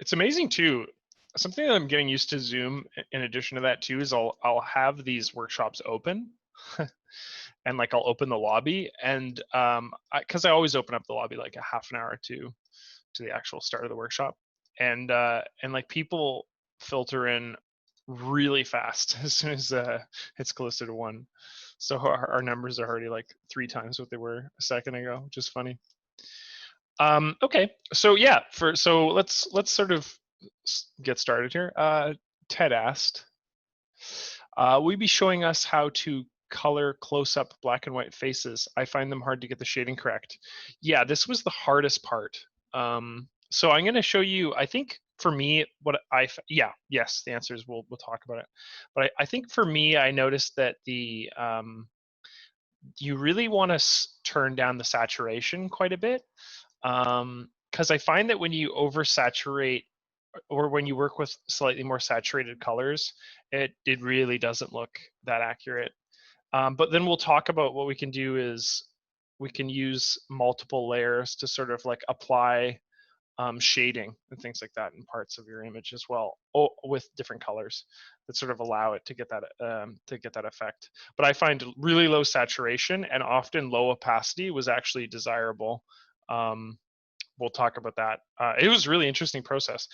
It's amazing too. Something that I'm getting used to Zoom in addition to that too is I'll have these workshops open and like I'll open the lobby and because I always open up the lobby like a half an hour to the actual start of the workshop, and like people filter in really fast as soon as it's closer to 1. So our numbers are already like 3 times what they were a second ago, which is funny. Okay, so yeah, so let's sort of get started here. Ted asked, will you be showing us how to color close-up black and white faces? I find them hard to get the shading correct. Yeah, this was the hardest part. So I'm going to show you, I think for me, yes, the answer is we'll talk about it. But I think for me, I noticed that the you really want to turn down the saturation quite a bit, because I find that when you oversaturate or when you work with slightly more saturated colors, it really doesn't look that accurate. But then we'll talk about what we can do is we can use multiple layers to sort of like apply shading and things like that in parts of your image as well, with different colors that sort of allow it to get that effect. But I find really low saturation and often low opacity was actually desirable. We'll talk about that. It was a really interesting process,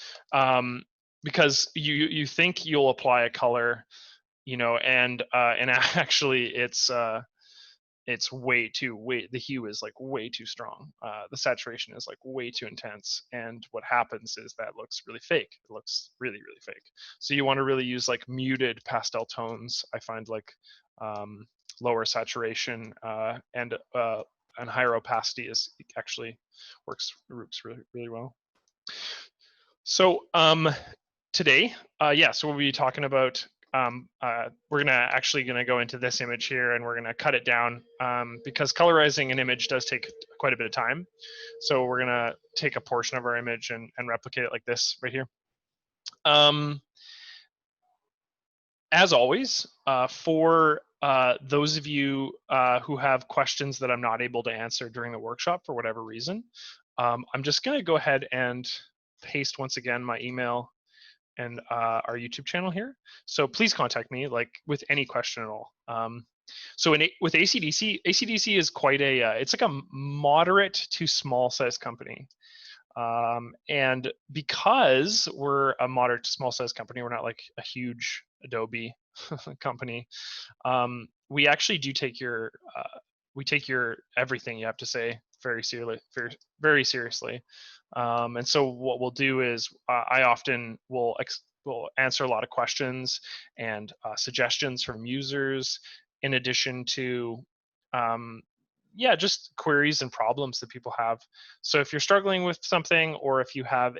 because you think you'll apply a color, and actually it's the hue is like way too strong. The saturation is like way too intense, and what happens is that looks really fake. It looks really, really fake. So you want to really use like muted pastel tones. I find like lower saturation and higher opacity is actually works really, really well. So today, so we'll be talking about we're gonna go into this image here, and we're gonna cut it down because colorizing an image does take quite a bit of time. So we're gonna take a portion of our image and replicate it like this right here. As always, for those of you who have questions that I'm not able to answer during the workshop for whatever reason, I'm just gonna go ahead and paste once again my email and our YouTube channel here. So please contact me like with any question at all. So with ACDC is quite it's like a moderate to small size company. And because we're a moderate to small size company, we're not like a huge Adobe company. We actually do take your everything you have to say very seriously. And so what we'll do is I often will answer a lot of questions and suggestions from users, in addition to just queries and problems that people have. So if you're struggling with something, or if you have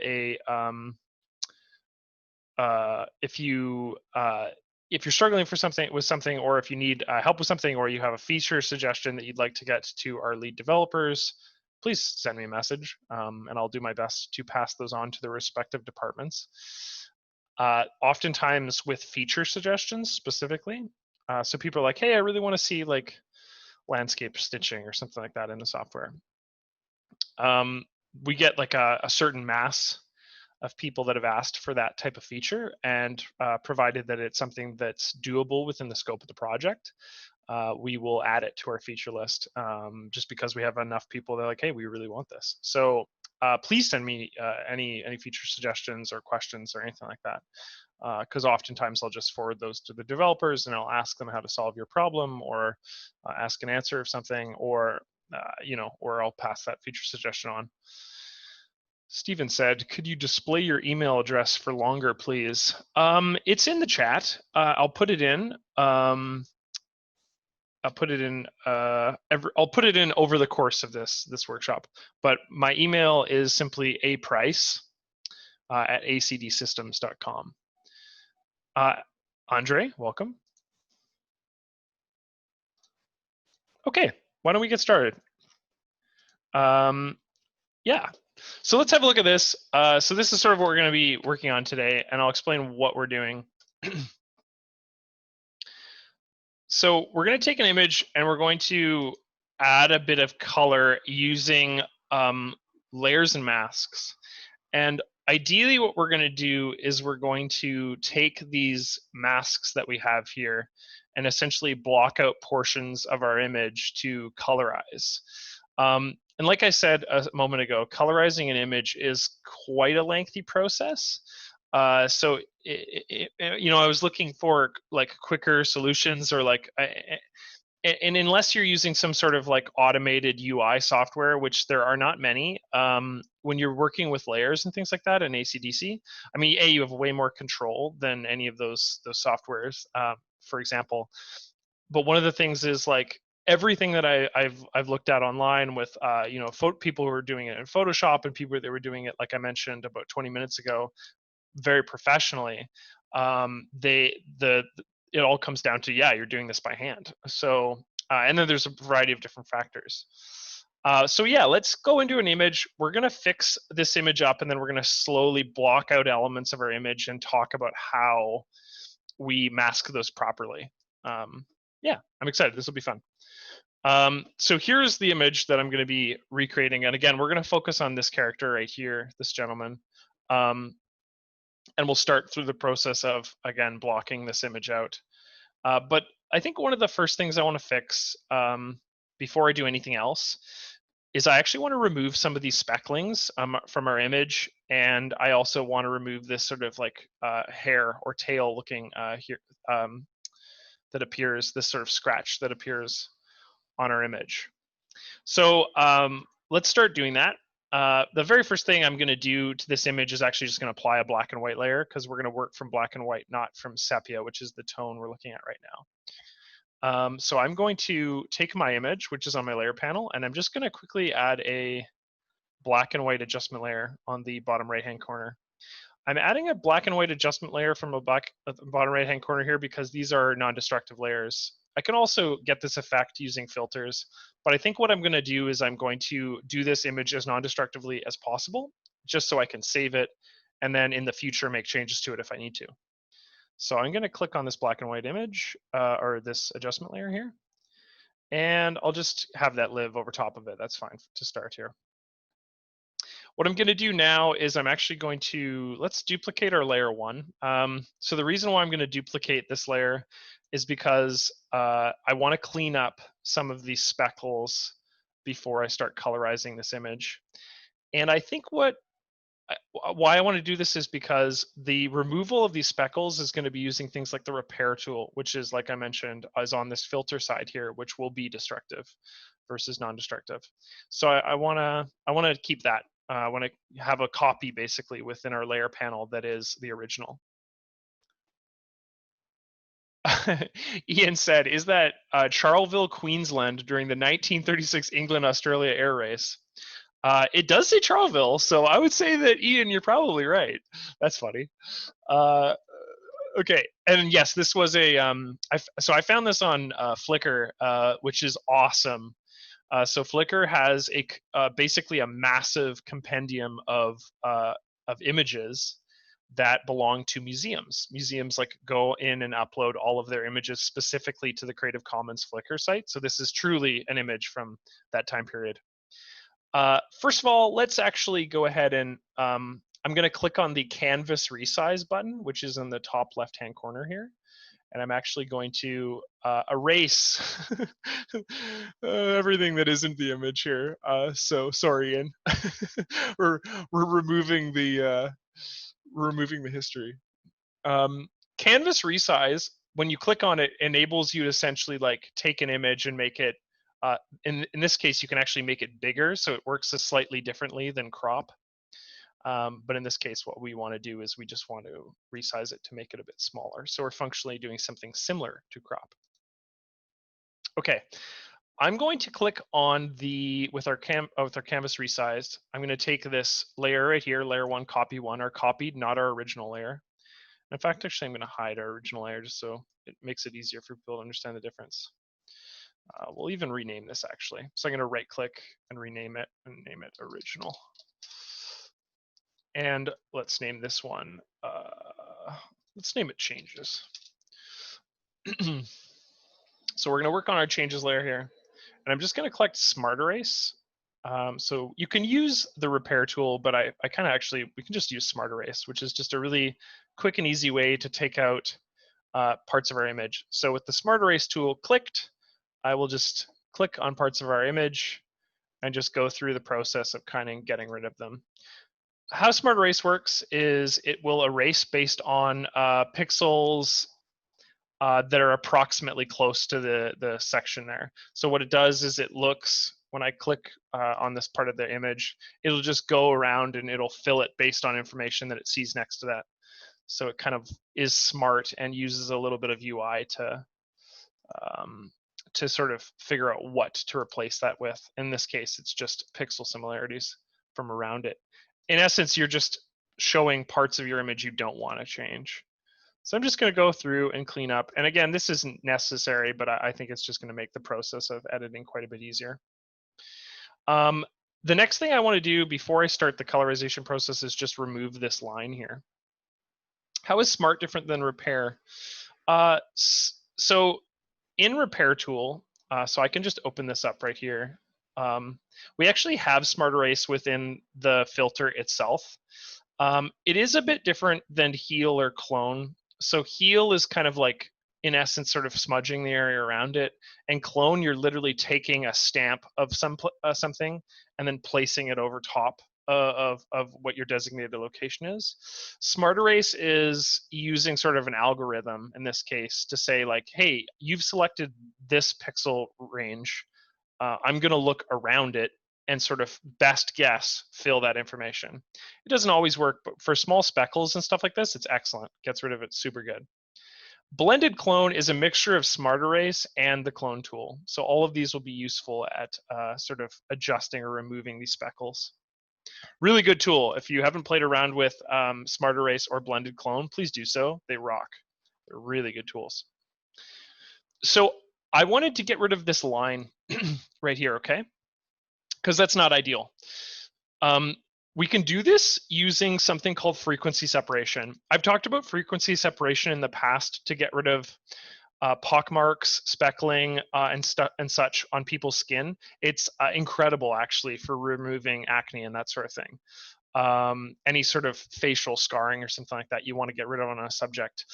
if you're struggling with something, or if you need help with something, or you have a feature suggestion that you'd like to get to our lead developers, please send me a message, and I'll do my best to pass those on to the respective departments. Oftentimes with feature suggestions specifically, so people are like, hey, I really want to see like landscape stitching or something like that in the software. We get like a certain mass of people that have asked for that type of feature, and provided that it's something that's doable within the scope of the project, we will add it to our feature list, just because we have enough people that are like, hey, we really want this. So please send me any feature suggestions or questions or anything like that, because oftentimes I'll just forward those to the developers and I'll ask them how to solve your problem, or ask an answer of something, or or I'll pass that feature suggestion on. Steven said, could you display your email address for longer, please? It's in the chat. I'll put it in. I'll put it in over the course of this workshop. But my email is simply aprice@acdsystems.com. Andre, welcome. Okay, why don't we get started? Yeah, so let's have a look at this. So this is sort of what we're going to be working on today, and I'll explain what we're doing. So we're going to take an image and we're going to add a bit of color using layers and masks. And ideally what we're going to do is we're going to take these masks that we have here and essentially block out portions of our image to colorize. And like I said a moment ago, colorizing an image is quite a lengthy process. So you know, I was looking for like quicker solutions, or like and unless you're using some sort of like automated UI software, which there are not many, when you're working with layers and things like that in ACDC, I mean, you have way more control than any of those softwares, for example. But one of the things is like everything that I've looked at online with you know, people who are doing it in Photoshop and people that were doing it, like I mentioned about 20 minutes ago, very professionally. It all comes down to, yeah, you're doing this by hand. So and then there's a variety of different factors. So yeah, let's go into an image. We're gonna fix this image up, and then we're gonna slowly block out elements of our image and talk about how we mask those properly. Yeah, I'm excited. This will be fun. So here's the image that I'm going to be recreating. And again, we're going to focus on this character right here, this gentleman. And we'll start through the process of, again, blocking this image out. But I think one of the first things I want to fix before I do anything else is I actually want to remove some of these specklings from our image. And I also want to remove this sort of like hair or tail looking here that appears, this sort of scratch that appears on our image. So let's start doing that. The very first thing I'm going to do to this image is actually just going to apply a black and white layer, because we're going to work from black and white, not from sepia, which is the tone we're looking at right now. So I'm going to take my image, which is on my layer panel, and I'm just going to quickly add a black and white adjustment layer on the bottom right-hand corner. I'm adding a black and white adjustment layer from a bottom right-hand corner here because these are non-destructive layers. I can also get this effect using filters, but I think what I'm going to do is I'm going to do this image as non-destructively as possible, just so I can save it, and then in the future make changes to it if I need to. So I'm going to click on this black and white image, or this adjustment layer here, and I'll just have that live over top of it. That's fine to start here. What I'm going to do now is I'm actually going to, let's duplicate our layer 1. So the reason why I'm going to duplicate this layer is because I want to clean up some of these speckles before I start colorizing this image. And I think why I want to do this is because the removal of these speckles is going to be using things like the repair tool, which is, like I mentioned, is on this filter side here, which will be destructive versus non-destructive. So I want to keep that. I want to have a copy basically within our layer panel that is the original. Ian said, is that Charleville, Queensland during the 1936 England-Australia air race? It does say Charleville, so I would say that, Ian, you're probably right. That's funny. Okay, and yes, this was a, so I found this on Flickr, which is awesome. So Flickr has basically a massive compendium of images that belong to museums. Museums like go in and upload all of their images specifically to the Creative Commons Flickr site. So this is truly an image from that time period. First of all, let's actually go ahead and I'm going to click on the Canvas Resize button, which is in the top left-hand corner here. And I'm actually going to erase everything that isn't the image here. So sorry, Ian. we're removing the history. Canvas Resize, when you click on it, enables you to essentially like take an image and make it. In this case, you can actually make it bigger, so it works slightly differently than crop. But in this case, what we want to do is we just want to resize it to make it a bit smaller. So we're functionally doing something similar to crop. Okay, I'm going to click on with our canvas resized. I'm going to take this layer right here, layer 1, copy 1, our copied, not our original layer. In fact, actually, I'm going to hide our original layer just so it makes it easier for people to understand the difference. We'll even rename this actually. So I'm going to right click and rename it and name it original. And let's name this one, let's name it changes. So we're going to work on our changes layer here. And I'm just going to collect smart erase. So you can use the repair tool, but I kind of actually, we can just use Smart Erase, which is just a really quick and easy way to take out parts of our image. So with the Smart Erase tool clicked, I will just click on parts of our image and just go through the process of kind of getting rid of them. How Smart Erase works is it will erase based on pixels that are approximately close to the section there. So what it does is it looks, when I click on this part of the image, it'll just go around and it'll fill it based on information that it sees next to that. So it kind of is smart and uses a little bit of UI to sort of figure out what to replace that with. In this case, it's just pixel similarities from around it. In essence, you're just showing parts of your image you don't want to change. So I'm just going to go through and clean up. And again, this isn't necessary, but I think it's just going to make the process of editing quite a bit easier. The next thing I want to do before I start the colorization process is just remove this line here. How is Smart different than Repair? So in Repair tool, so I can just open this up right here. We actually have Smart Erase within the filter itself. It is a bit different than Heal or Clone. So Heal is kind of like, in essence, sort of smudging the area around it. And Clone, you're literally taking a stamp of something and then placing it over top of what your designated location is. Smart Erase is using sort of an algorithm in this case to say like, hey, you've selected this pixel range. I'm going to look around it and sort of best guess fill that information. It doesn't always work, but for small speckles and stuff like this, it's excellent. Gets rid of it super good. Blended Clone is a mixture of Smart Erase and the Clone tool. So all of these will be useful at sort of adjusting or removing these speckles. Really good tool. If you haven't played around with Smart Erase or Blended Clone, please do so. They rock. They're really good tools. So I wanted to get rid of this line right here, okay? Because that's not ideal. We can do this using something called frequency separation. I've talked about frequency separation in the past to get rid of pockmarks, speckling, and such on people's skin. It's incredible, actually, for removing acne and that sort of thing. Any sort of facial scarring or something like that you want to get rid of on a subject.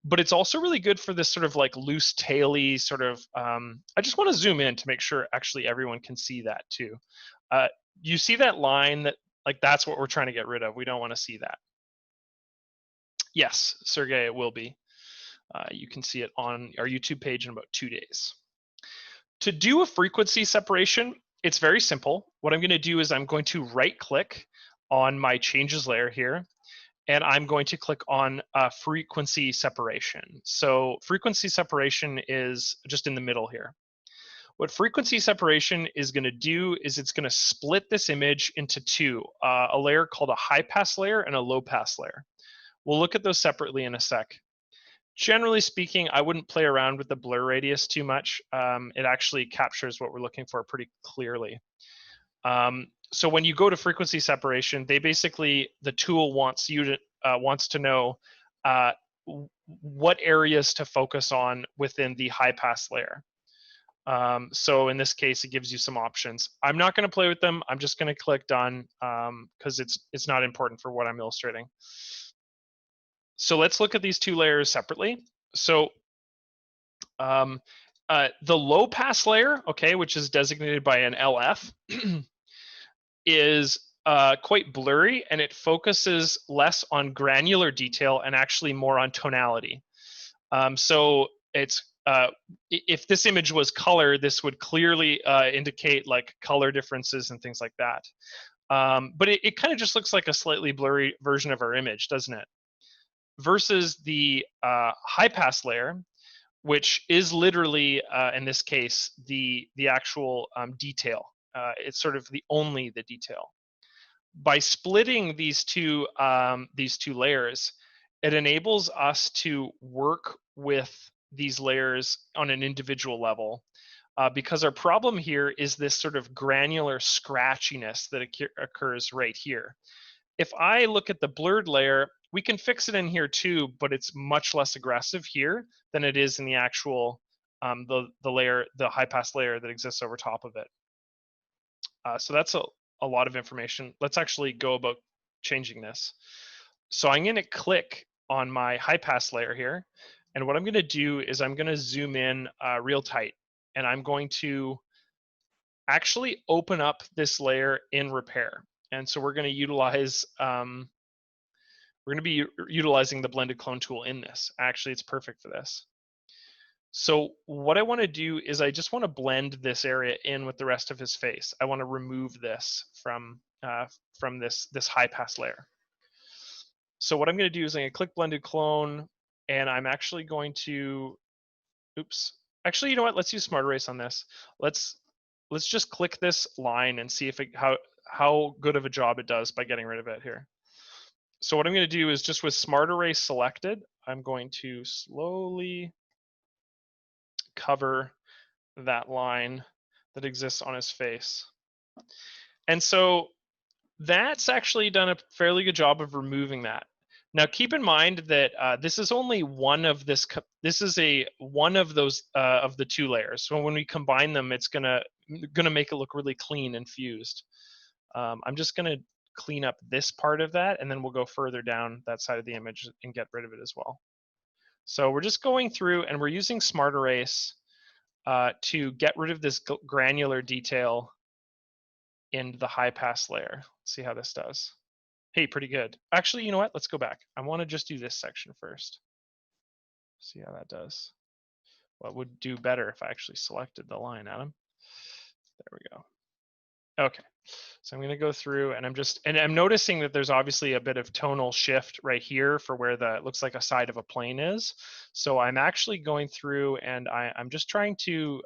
But it's also really good for this sort of like loose taily sort of, I just want to zoom in to make sure actually everyone can see that too. You see that line that, like, that's what we're trying to get rid of. We don't want to see that. Yes, Sergey, it will be. You can see it on our YouTube page in about 2 days. To do a frequency separation, it's very simple. What I'm going to do is I'm going to right click on my changes layer here, and I'm going to click on frequency separation. So frequency separation is just in the middle here. What frequency separation is going to do is it's going to split this image into two, a layer called a high pass layer and a low pass layer. We'll look at those separately in a sec. Generally speaking, I wouldn't play around with the blur radius too much. It actually captures what we're looking for pretty clearly. So when you go to frequency separation, the tool wants to know what areas to focus on within the high pass layer. So in this case, it gives you some options. I'm not going to play with them. I'm just going to click done because it's not important for what I'm illustrating. So let's look at these two layers separately. So the low pass layer, okay, which is designated by an LF, is quite blurry, and it focuses less on granular detail and actually more on tonality. So it's if this image was color, this would clearly indicate like color differences and things like that. But it kind of just looks like a slightly blurry version of our image, doesn't it? Versus the high pass layer, which is literally, in this case, the actual detail. It's sort of the detail. By splitting these two layers, it enables us to work with these layers on an individual level, because our problem here is this sort of granular scratchiness that occurs right here. If I look at the blurred layer, we can fix it in here too, but it's much less aggressive here than it is in the actual the high pass layer that exists over top of it. So that's a lot of information. Let's actually go about changing this. So I'm going to click on my high pass layer here. And what I'm going to do is I'm going to zoom in real tight. And I'm going to actually open up this layer in repair. And so we're going to utilize, we're going to be utilizing the blended clone tool in this. Actually, it's perfect for this. So what I want to do is I just want to blend this area in with the rest of his face. I want to remove this from this high pass layer. So what I'm going to do is I'm going to click blended clone, and I'm actually going to, oops. Actually, you know what? Let's use Smart Erase on this. Let's just click this line and see if it, how good of a job it does by getting rid of it here. So what I'm going to do is just with Smart Erase selected, I'm going to slowly cover that line that exists on his face. And so that's actually done a fairly good job of removing that. Now keep in mind that this is only one of this is one of those of the two layers. So when we combine them, it's gonna make it look really clean and fused. I'm just gonna clean up this part of that, and then we'll go further down that side of the image and get rid of it as well. So we're just going through and we're using Smart Erase to get rid of this granular detail in the high pass layer. Let's see how this does. Hey, pretty good. Actually, you know what? Let's go back. I want to just do this section first. See how that does. What would do better if I actually selected the line, Adam? There we go. Okay. So I'm going to go through and I'm noticing that there's obviously a bit of tonal shift right here for where the, it looks like a side of a plane is. So I'm actually going through and I'm just trying to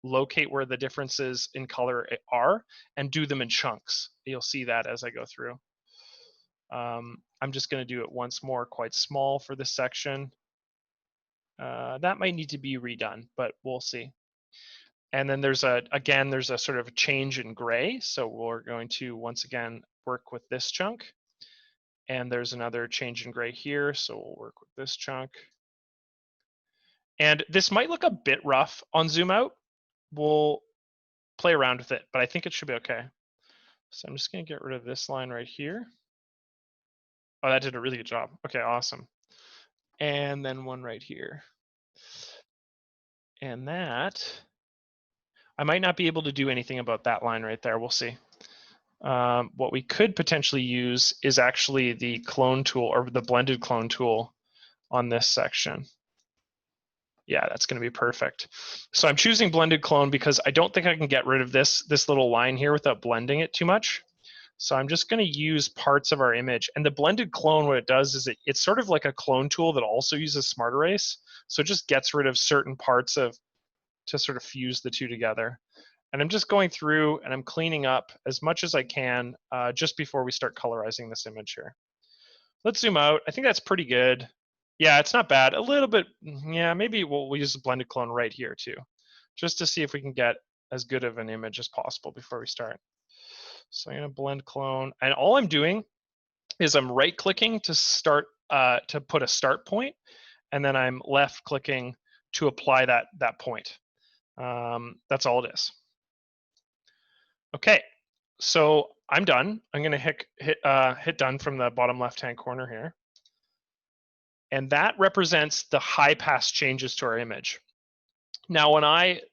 locate where the differences in color are and do them in chunks. You'll see that as I go through. I'm just going to do it once more, quite small for this section. That might need to be redone, but we'll see. And then there's again, there's a sort of a change in gray. So we're going to, once again, work with this chunk. And there's another change in gray here. So we'll work with this chunk. And this might look a bit rough on zoom out. We'll play around with it, but I think it should be okay. So I'm just going to get rid of this line right here. Oh, that did a really good job. Okay, awesome. And then one right here. And that, I might not be able to do anything about that line right there. We'll see. What we could potentially use is actually the clone tool or the blended clone tool on this section. Yeah, that's going to be perfect. So I'm choosing blended clone because I don't think I can get rid of this little line here without blending it too much. So I'm just going to use parts of our image. And the blended clone, what it does is it's sort of like a clone tool that also uses Smart Erase. So it just gets rid of certain parts to sort of fuse the two together. And I'm just going through and I'm cleaning up as much as I can just before we start colorizing this image here. Let's zoom out. I think that's pretty good. Yeah, it's not bad. A little bit, yeah, maybe we'll use the blended clone right here too, just to see if we can get as good of an image as possible before we start. So I'm gonna blend clone, and all I'm doing is I'm right clicking to start, to put a start point, and then I'm left clicking to apply that point. That's all it is. Okay, so I'm done. I'm gonna hit done from the bottom left-hand corner here. And that represents the high pass changes to our image. Now,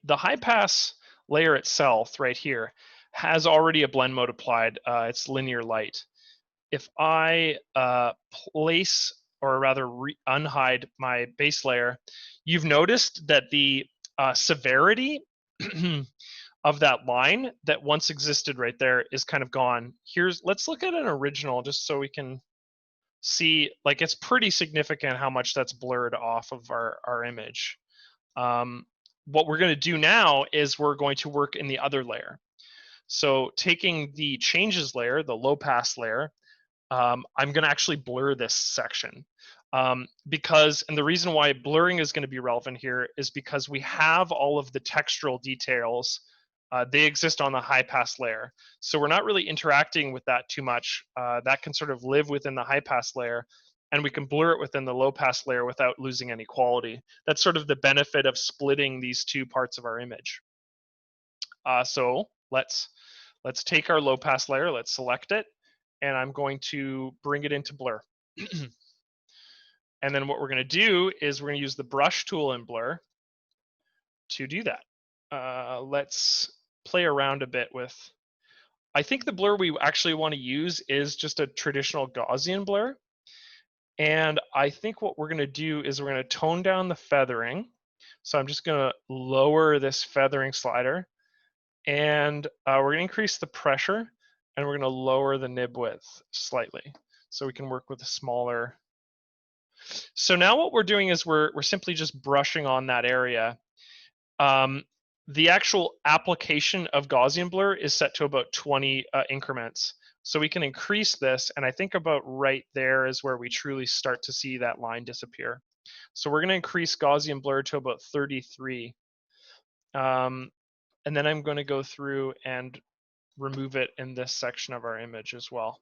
the high pass layer itself right here has already a blend mode applied. It's linear light. If I place, or rather unhide my base layer, you've noticed that the severity of that line that once existed right there is kind of gone. Let's look at an original just so we can see, like, it's pretty significant how much that's blurred off of our image. What we're going to do now is we're going to work in the other layer. So taking the changes layer, the low pass layer, I'm going to actually blur this section because, and the reason why blurring is going to be relevant here is because we have all of the textural details. They exist on the high pass layer. So we're not really interacting with that too much. That can sort of live within the high pass layer, and we can blur it within the low pass layer without losing any quality. That's sort of the benefit of splitting these two parts of our image. So let's Let's take our low pass layer, let's select it, and I'm going to bring it into blur. And then what we're going to do is we're going to use the brush tool in blur to do that. Let's play around a bit with, I think the blur we actually want to use is just a traditional Gaussian blur. And I think what we're going to do is we're going to tone down the feathering. So I'm just going to lower this feathering slider, and we're going to increase the pressure, and we're going to lower the nib width slightly so we can work with a smaller. So now what we're doing is we're simply just brushing on that area. The actual application of Gaussian blur is set to about 20 increments. So we can increase this, and I think about right there is where we truly start to see that line disappear. So we're going to increase Gaussian blur to about 33. And then I'm going to go through and remove it in this section of our image as well.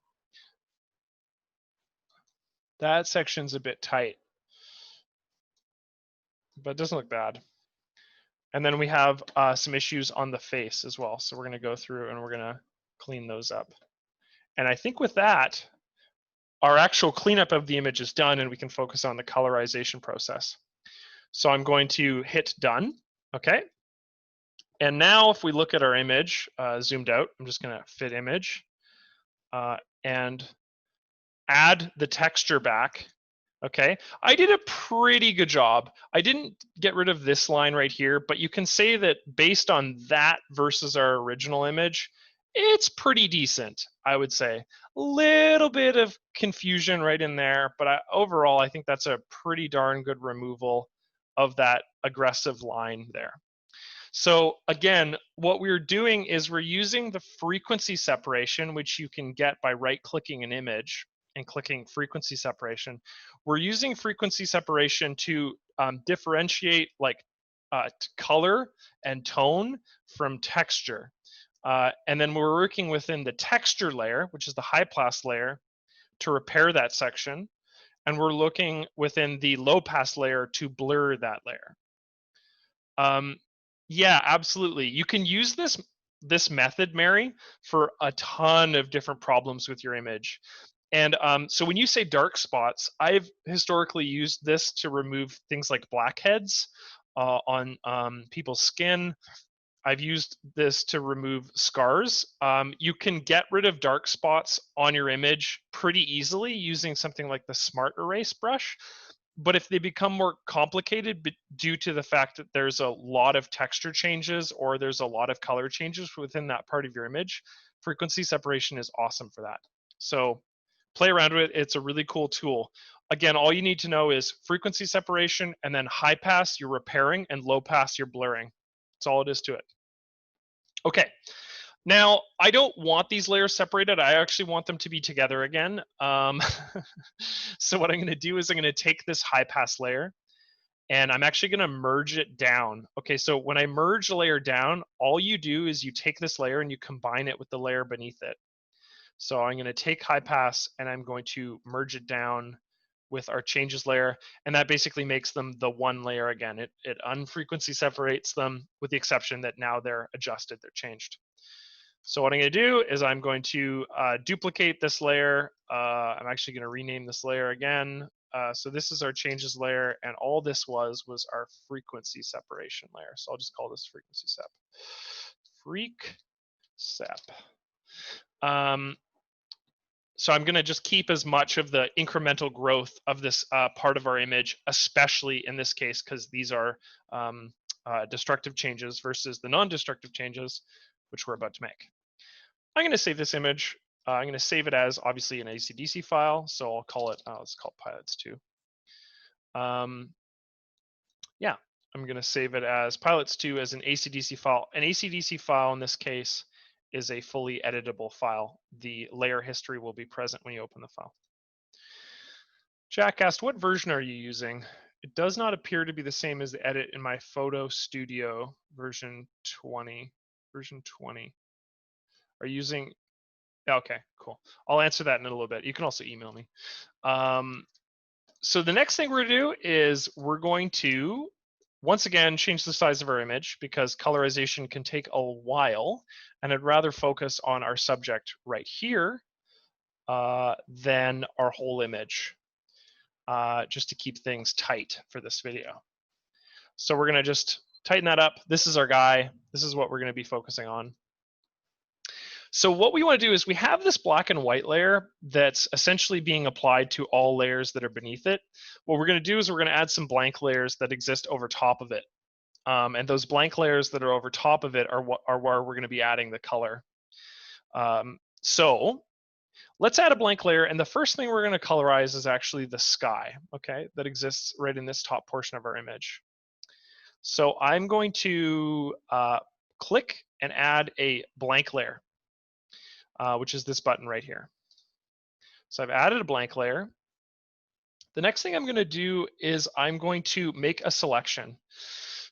That section's a bit tight, but it doesn't look bad. And then we have some issues on the face as well. So we're going to go through and we're going to clean those up. And I think with that, our actual cleanup of the image is done, and we can focus on the colorization process. So I'm going to hit done, okay? And now if we look at our image zoomed out, I'm just going to fit image and add the texture back. Okay, I did a pretty good job. I didn't get rid of this line right here, but you can say that based on that versus our original image, it's pretty decent, I would say. A little bit of confusion right in there, but overall, I think that's a pretty darn good removal of that aggressive line there. So again, what we're doing is we're using the frequency separation, which you can get by right-clicking an image and clicking frequency separation. We're using frequency separation to differentiate like color and tone from texture. And then we're working within the texture layer, which is the high pass layer, to repair that section. And we're looking within the low pass layer to blur that layer. Yeah, absolutely. You can use this method, Mary, for a ton of different problems with your image. And so when you say dark spots, I've historically used this to remove things like blackheads on people's skin. I've used this to remove scars. You can get rid of dark spots on your image pretty easily using something like the Smart Erase brush. But if they become more complicated due to the fact that there's a lot of texture changes or there's a lot of color changes within that part of your image, frequency separation is awesome for that. So play around with it. It's a really cool tool. Again, all you need to know is frequency separation, and then high pass, you're repairing, and low pass, you're blurring. That's all it is to it. Okay. Now, I don't want these layers separated. I actually want them to be together again. So what I'm going to do is I'm going to take this high pass layer, and I'm actually going to merge it down. Okay, so when I merge a layer down, all you do is you take this layer and you combine it with the layer beneath it. So I'm going to take high pass and I'm going to merge it down with our changes layer, and that basically makes them the one layer again. It unfrequency separates them, with the exception that now they're adjusted, they're changed. So what I'm going to do is I'm going to duplicate this layer. I'm actually going to rename this layer again. So this is our changes layer, and all this was our frequency separation layer. So I'll just call this frequency sep. Freak sep. So I'm going to just keep as much of the incremental growth of this part of our image, especially in this case, because these are destructive changes versus the non-destructive changes, which we're about to make. I'm going to save this image. I'm going to save it as obviously an ACDC file. So I'll call it, let's call it pilots2. Yeah, I'm going to save it as pilots2 as an ACDC file. An ACDC file in this case is a fully editable file. The layer history will be present when you open the file. Jack asked, what version are you using? It does not appear to be the same as the edit in my photo studio version 20. Version 20. Are you using, okay, cool. I'll answer that in a little bit. You can also email me. So the next thing we're gonna do is we're going to once again, change the size of our image because colorization can take a while, and I'd rather focus on our subject right here than our whole image, just to keep things tight for this video. So we're gonna just tighten that up. This is our guy. This is what we're gonna be focusing on. So what we want to do is we have this black and white layer that's essentially being applied to all layers that are beneath it. What we're going to do is we're going to add some blank layers that exist over top of it. And those blank layers that are over top of it are where we're going to be adding the color. So let's add a blank layer. And the first thing we're going to colorize is actually the sky, okay, that exists right in this top portion of our image. So I'm going to click and add a blank layer. Which is this button right here. So I've added a blank layer. The next thing I'm going to do is I'm going to make a selection.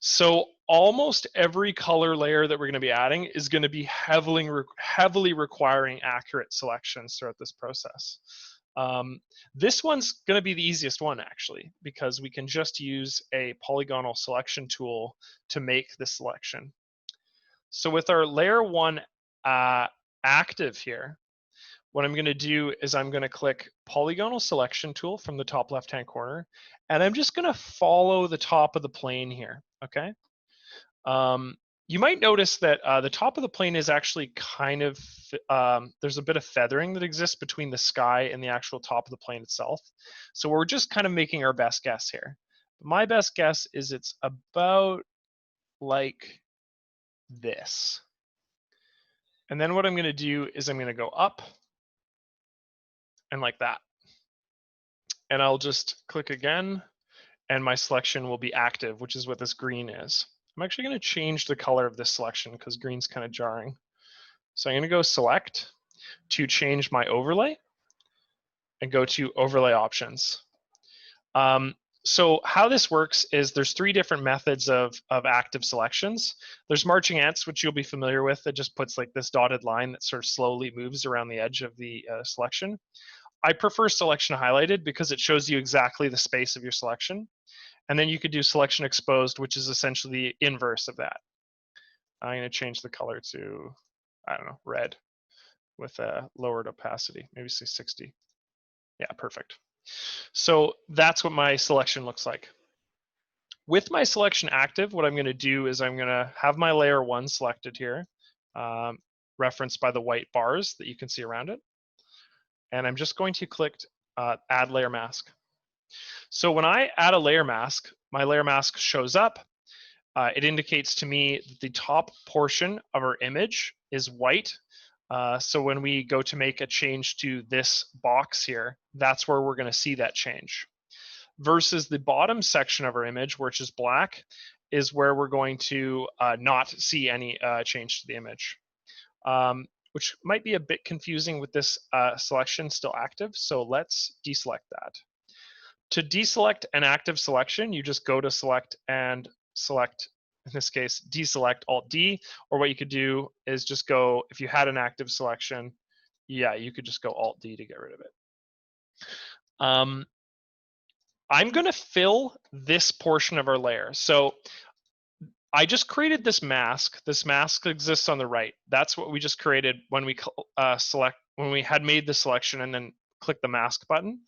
So almost every color layer that we're going to be adding is going to be heavily requiring accurate selections throughout this process. This one's going to be the easiest one actually, because we can just use a polygonal selection tool to make the selection. So with our layer 1 active here, what I'm going to do is I'm going to click Polygonal Selection Tool from the top left-hand corner, and I'm just going to follow the top of the plane here, okay? You might notice that the top of the plane is actually kind of, there's a bit of feathering that exists between the sky and the actual top of the plane itself. So we're just kind of making our best guess here. My best guess is it's about like this. And then what I'm going to do is I'm going to go up and like that. And I'll just click again and my selection will be active, which is what this green is. I'm actually going to change the color of this selection because green's kind of jarring. So I'm going to go select to change my overlay and go to overlay options. So how this works is there's 3 different methods of active selections. There's marching ants, which you'll be familiar with. It just puts like this dotted line that sort of slowly moves around the edge of the selection. I prefer selection highlighted because it shows you exactly the space of your selection. And then you could do selection exposed, which is essentially the inverse of that. I'm going to change the color to, I don't know, red with a lowered opacity, maybe say 60. Yeah, perfect. So that's what my selection looks like. With my selection active, what I'm going to do is I'm going to have my layer 1 selected here, referenced by the white bars that you can see around it. And I'm just going to click add layer mask. So when I add a layer mask, my layer mask shows up. It indicates to me that the top portion of our image is white. So when we go to make a change to this box here, that's where we're going to see that change. Versus the bottom section of our image, which is black, is where we're going to not see any change to the image, which might be a bit confusing with this selection still active. So let's deselect that. To deselect an active selection, you just go to select and select, in this case, deselect Alt-D, or what you could do is just go, if you had an active selection, yeah, you could just go Alt-D to get rid of it. I'm going to fill this portion of our layer. So I just created this mask. This mask exists on the right. That's what we just created when we when we had made the selection and then click the mask button.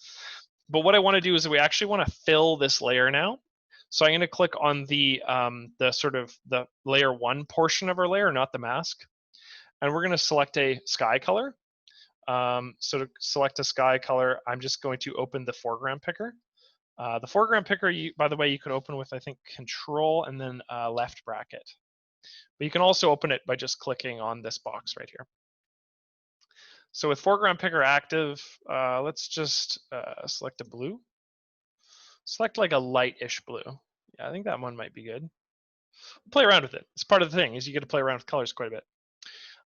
But what I want to do is we actually want to fill this layer now. So I'm going to click on the sort of the layer 1 portion of our layer, not the mask. And we're going to select a sky color. So to select a sky color, I'm just going to open the Foreground Picker. The Foreground Picker, by the way, you can open with, I think, Control and then left bracket. But you can also open it by just clicking on this box right here. So with Foreground Picker active, let's just select a blue. Select like a light-ish blue. Yeah, I think that one might be good. Play around with it. It's part of the thing, is you get to play around with colors quite a bit.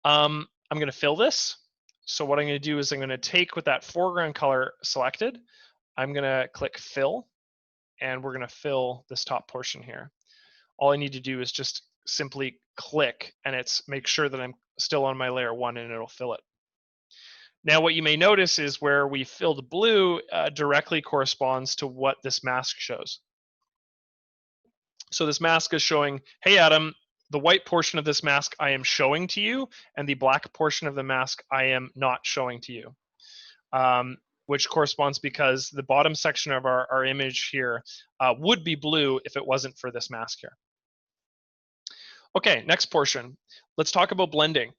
I'm going to fill this. So what I'm going to do is I'm going to take with that foreground color selected, I'm going to click fill, and we're going to fill this top portion here. All I need to do is just simply click, and it's make sure that I'm still on my layer 1, and it'll fill it. Now, what you may notice is where we filled blue directly corresponds to what this mask shows. So this mask is showing, hey, Adam, the white portion of this mask I am showing to you, and the black portion of the mask I am not showing to you. Which corresponds because the bottom section of our image here would be blue if it wasn't for this mask here. Okay, next portion. Let's talk about blending.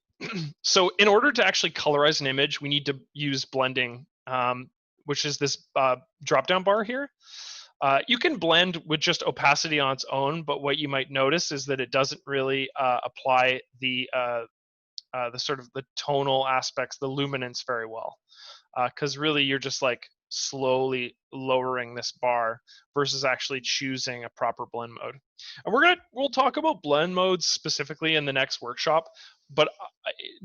So in order to actually colorize an image, we need to use blending, which is this drop-down bar here. You can blend with just opacity on its own, but what you might notice is that it doesn't really apply the sort of the tonal aspects, the luminance very well, because really you're just like slowly lowering this bar versus actually choosing a proper blend mode. And we'll talk about blend modes specifically in the next workshop, but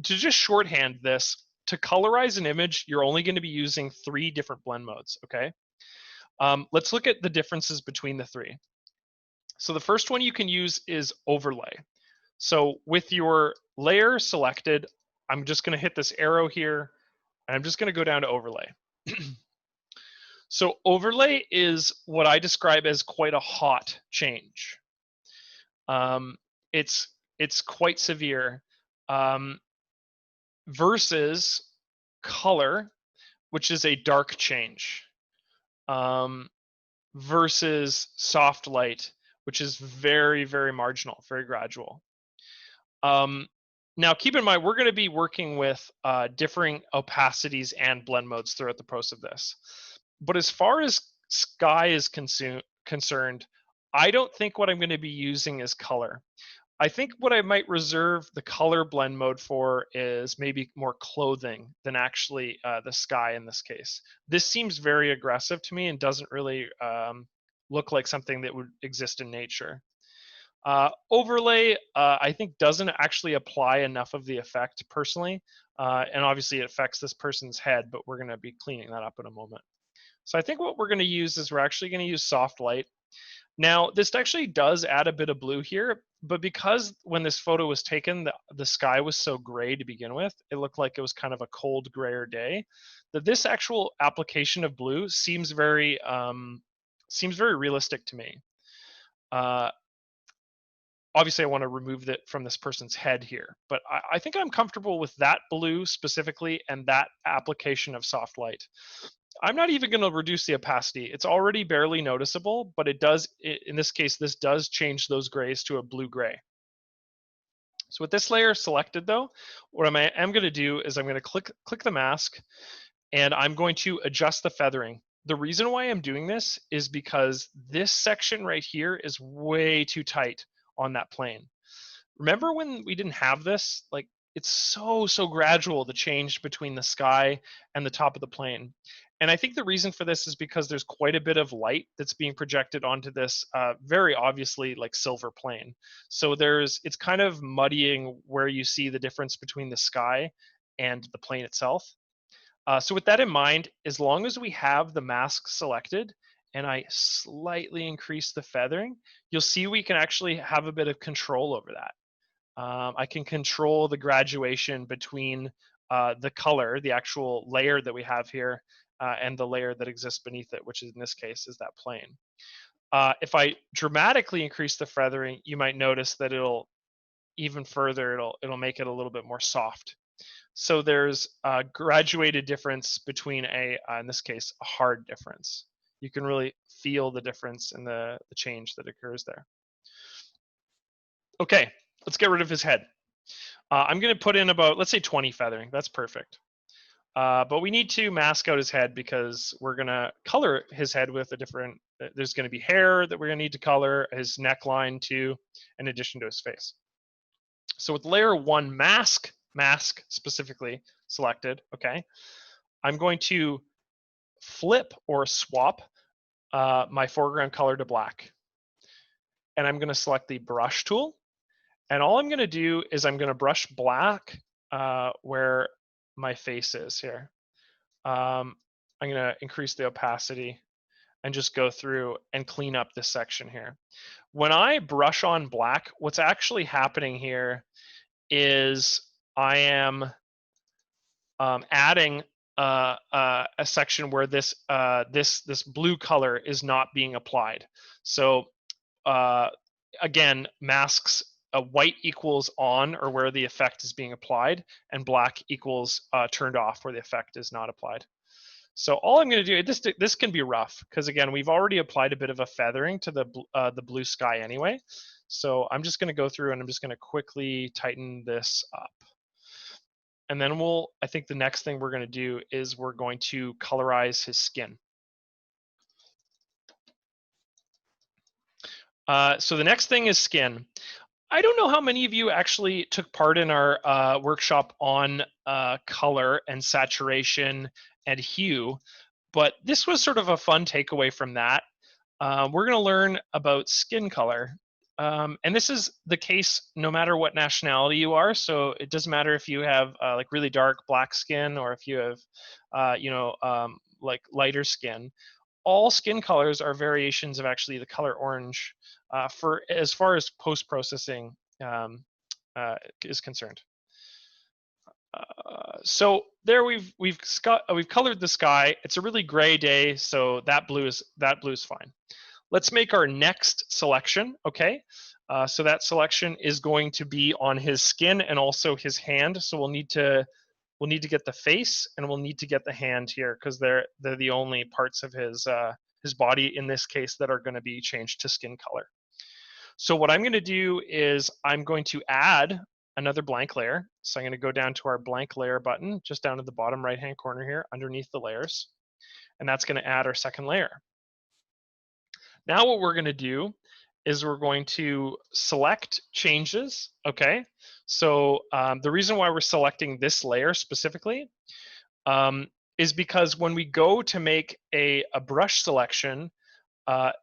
to just shorthand this, to colorize an image, you're only going to be using 3 different blend modes, okay? Let's look at the differences between the 3. So the first one you can use is overlay. So with your layer selected, I'm just going to hit this arrow here, and I'm just going to go down to overlay. So overlay is what I describe as quite a hot change. It's quite severe, versus color, which is a dark change, versus soft light, which is very, very marginal, very gradual. Now, keep in mind, we're going to be working with differing opacities and blend modes throughout the process of this. But as far as sky is concerned, I don't think what I'm going to be using is color. I think what I might reserve the color blend mode for is maybe more clothing than actually the sky in this case. This seems very aggressive to me and doesn't really look like something that would exist in nature. Overlay, I think, doesn't actually apply enough of the effect personally, and obviously it affects this person's head, but we're going to be cleaning that up in a moment. So I think what we're going to use is we're actually going to use soft light. Now, this actually does add a bit of blue here, but because when this photo was taken, the sky was so gray to begin with, it looked like it was kind of a cold, grayer day, that this actual application of blue seems very realistic to me. Obviously I want to remove that from this person's head here, but I think I'm comfortable with that blue specifically and that application of soft light. I'm not even going to reduce the opacity. It's already barely noticeable, but it does, in this case, this does change those grays to a blue-gray. So with this layer selected though, what I am going to do is I'm going to click the mask, and I'm going to adjust the feathering. The reason why I'm doing this is because this section right here is way too tight on that plane. Remember when we didn't have this? Like, it's so gradual, the change between the sky and the top of the plane. And I think the reason for this is because there's quite a bit of light that's being projected onto this very obviously like silver plane. So it's kind of muddying where you see the difference between the sky and the plane itself. So with that in mind, as long as we have the mask selected and I slightly increase the feathering, you'll see we can actually have a bit of control over that. I can control the graduation between the color, the actual layer that we have here, and the layer that exists beneath it, which in this case is that plane. If I dramatically increase the feathering, you might notice that it'll even further, it'll make it a little bit more soft. So there's a graduated difference between in this case, a hard difference. You can really feel the difference in the change that occurs there. Okay, let's get rid of his head. I'm going to put in about, let's say 20 feathering. That's perfect. But we need to mask out his head because we're going to color his head with a different, there's going to be hair that we're going to need to color, his neckline too, in addition to his face. So with layer 1 mask specifically selected, okay, I'm going to flip or swap my foreground color to black. And I'm going to select the brush tool. And all I'm going to do is I'm going to brush black where my face is here. I'm going to increase the opacity and just go through and clean up this section here. When I brush on black, what's actually happening here is I am adding a section where this blue color is not being applied. So again, masks white equals on, or where the effect is being applied, and black equals turned off, where the effect is not applied. So all I'm going to do, this can be rough, because again, we've already applied a bit of a feathering to the blue sky anyway. So I'm just going to go through and I'm just going to quickly tighten this up. And then I think the next thing we're going to do is we're going to colorize his skin. So the next thing is skin. I don't know how many of you actually took part in our workshop on color and saturation and hue, but this was sort of a fun takeaway from that. We're going to learn about skin color. And this is the case no matter what nationality you are. So it doesn't matter if you have like really dark black skin, or if you have, like lighter skin. All skin colors are variations of actually the color orange for as far as post-processing is concerned. So there we've colored the sky. It's a really gray day, so that blue is fine. Let's make our next selection. Okay, so that selection is going to be on his skin and also his hand. So we'll need to get the face, and we'll need to get the hand here, because they're the only parts of his body in this case that are going to be changed to skin color. So what I'm going to do is I'm going to add another blank layer. So I'm going to go down to our blank layer button, just down to the bottom right hand corner here underneath the layers, and that's going to add our second layer. Now what we're going to do is we're going to select changes. Okay, so the reason why we're selecting this layer specifically is because when we go to make a brush selection,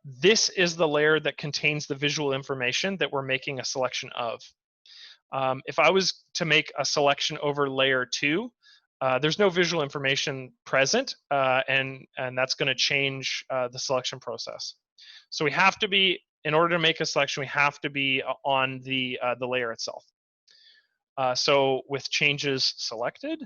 this is the layer that contains the visual information that we're making a selection of. If I was to make a selection over layer 2, there's no visual information present, and that's going to change the selection process. So we have to be, in order to make a selection, we have to be on the layer itself. So with changes selected,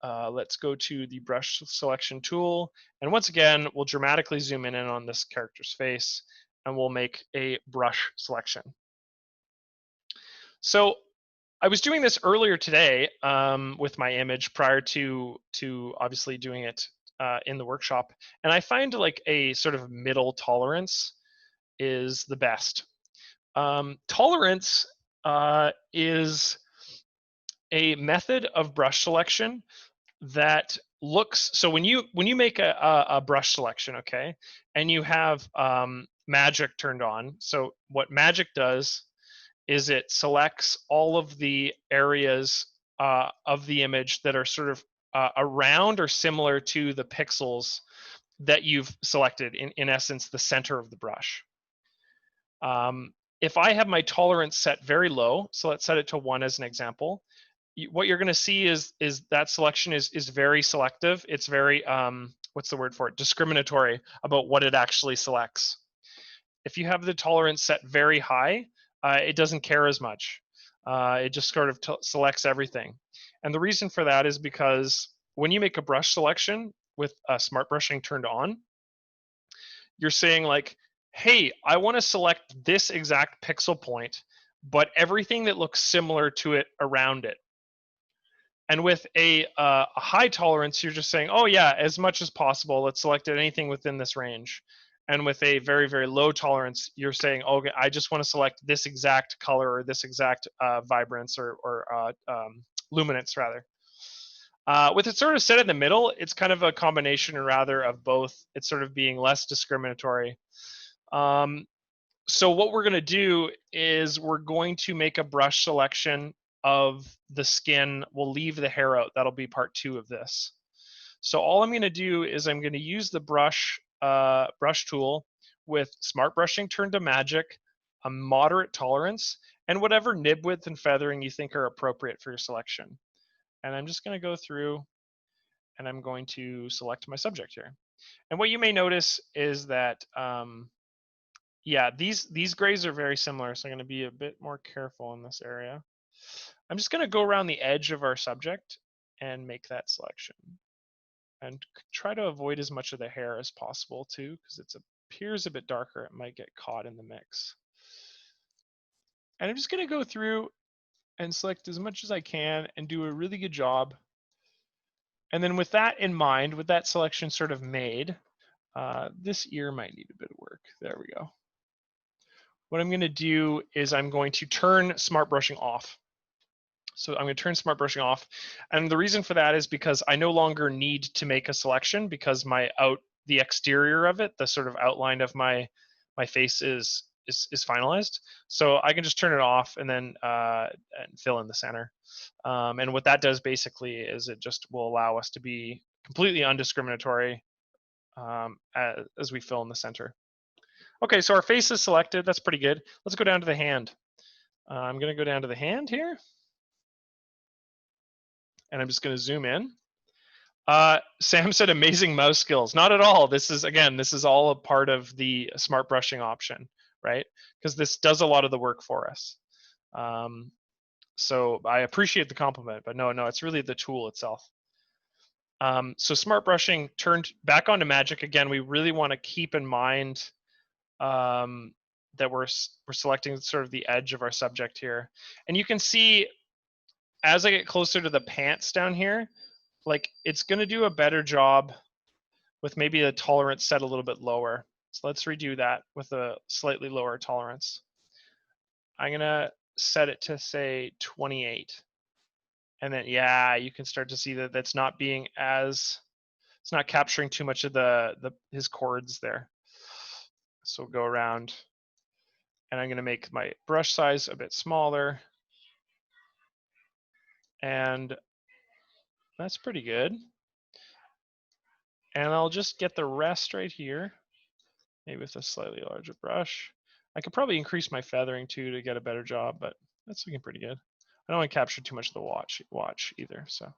let's go to the brush selection tool. And once again, we'll dramatically zoom in on this character's face, and we'll make a brush selection. So I was doing this earlier today with my image prior to obviously doing it in the workshop. And I find like a sort of middle tolerance is the best. Tolerance is a method of brush selection that looks, so when you make a brush selection, okay, and you have magic turned on, so what magic does is it selects all of the areas of the image that are sort of around or similar to the pixels that you've selected, in essence the center of the brush. If I have my tolerance set very low, so let's set it to 1 as an example, what you're going to see is that selection is very selective. It's very what's the word for it? Discriminatory about what it actually selects. If you have the tolerance set very high, it doesn't care as much. It just sort of selects everything. And the reason for that is because when you make a brush selection with smart brushing turned on, you're saying like, hey, I want to select this exact pixel point, but everything that looks similar to it around it. And with a high tolerance, you're just saying, oh yeah, as much as possible, let's select anything within this range. And with a very, very low tolerance, you're saying, okay, I just want to select this exact color or this exact vibrance or luminance rather. With it sort of set in the middle, it's kind of a combination rather of both. It's sort of being less discriminatory. So what we're going to do is we're going to make a brush selection of the skin. We'll leave the hair out. That'll be part 2 of this. So all I'm going to do is I'm going to use the brush tool with smart brushing turned to magic, a moderate tolerance, and whatever nib width and feathering you think are appropriate for your selection. And I'm just going to go through and I'm going to select my subject here. And what you may notice is that yeah, these grays are very similar, so I'm going to be a bit more careful in this area. I'm just going to go around the edge of our subject and make that selection. And try to avoid as much of the hair as possible too, because it appears a bit darker. It might get caught in the mix. And I'm just going to go through and select as much as I can and do a really good job. And then with that in mind, with that selection sort of made, this ear might need a bit of work. There we go. What I'm going to do is I'm going to turn smart brushing off. So I'm going to turn smart brushing off. And the reason for that is because I no longer need to make a selection because the exterior of it, the sort of outline of my face is finalized. So I can just turn it off and then and fill in the center. And what that does basically is it just will allow us to be completely undiscriminatory as we fill in the center. Okay, so our face is selected. That's pretty good. Let's go down to the hand. I'm going to go down to the hand here. And I'm just going to zoom in. Sam said amazing mouse skills. Not at all. This is all a part of the smart brushing option, right? Because this does a lot of the work for us. So I appreciate the compliment, but no, it's really the tool itself. So smart brushing turned back onto magic again. We really want to keep in mind that we're selecting sort of the edge of our subject here. And you can see as I get closer to the pants down here, like it's going to do a better job with maybe a tolerance set a little bit lower. So let's redo that with a slightly lower tolerance. I'm going to set it to say 28. And then, yeah, you can start to see that that's not being it's not capturing too much of his chords there. So we'll go around and I'm going to make my brush size a bit smaller. And that's pretty good. And I'll just get the rest right here, maybe with a slightly larger brush. I could probably increase my feathering too to get a better job, but that's looking pretty good. I don't want to capture too much of the watch either. So,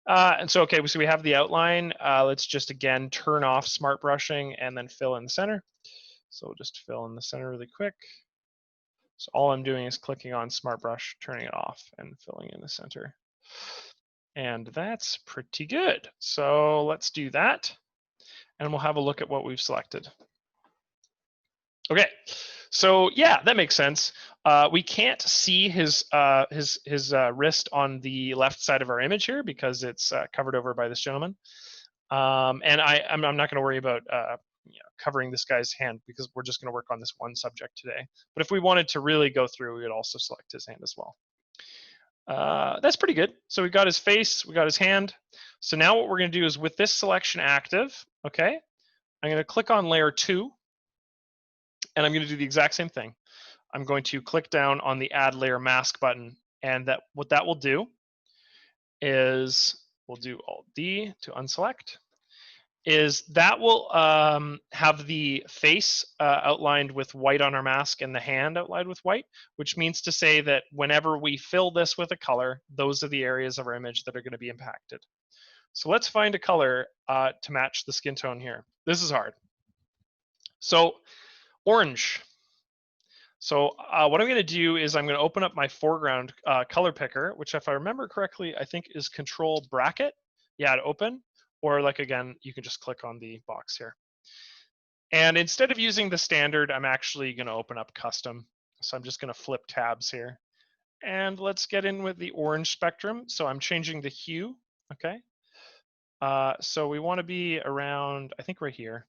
and so, okay, so we have the outline. Let's just again turn off smart brushing and then fill in the center. So we'll just fill in the center really quick. So all I'm doing is clicking on smart brush, turning it off, and filling in the center. And that's pretty good. So let's do that. And we'll have a look at what we've selected. Okay, so yeah, that makes sense. We can't see his wrist on the left side of our image here because it's covered over by this gentleman. And I'm not going to worry about covering this guy's hand because we're just going to work on this one subject today. But if we wanted to really go through, we would also select his hand as well. That's pretty good. So we got his face, we got his hand. So now what we're going to do is with this selection active, okay, I'm going to click on layer 2. And I'm going to do the exact same thing. I'm going to click down on the add layer mask button. And what that will do is we'll do Alt D to unselect. Is that will have the face outlined with white on our mask and the hand outlined with white, which means to say that whenever we fill this with a color, those are the areas of our image that are going to be impacted. So let's find a color to match the skin tone here. This is hard. So orange. So what I'm going to do is I'm going to open up my foreground color picker, which if I remember correctly, I think is Control bracket. Yeah, to open. Or like, again, you can just click on the box here. And instead of using the standard, I'm actually going to open up custom. So I'm just going to flip tabs here. And let's get in with the orange spectrum. So I'm changing the hue. Okay. So we want to be around, I think right here.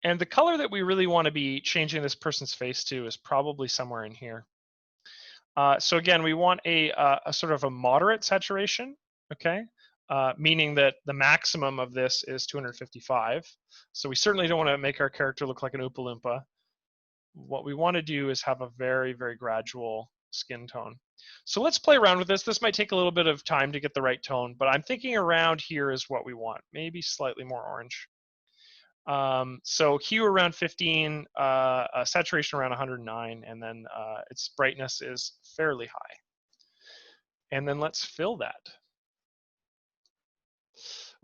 And the color that we really want to be changing this person's face to is probably somewhere in here. So again, we want a sort of a moderate saturation, okay? Meaning that the maximum of this is 255. So we certainly don't want to make our character look like an Oompa Loompa. What we want to do is have a very, very gradual skin tone. So let's play around with this. This might take a little bit of time to get the right tone, but I'm thinking around here is what we want, maybe slightly more orange. So hue around 15, saturation around 109, and then its brightness is fairly high. And then let's fill that.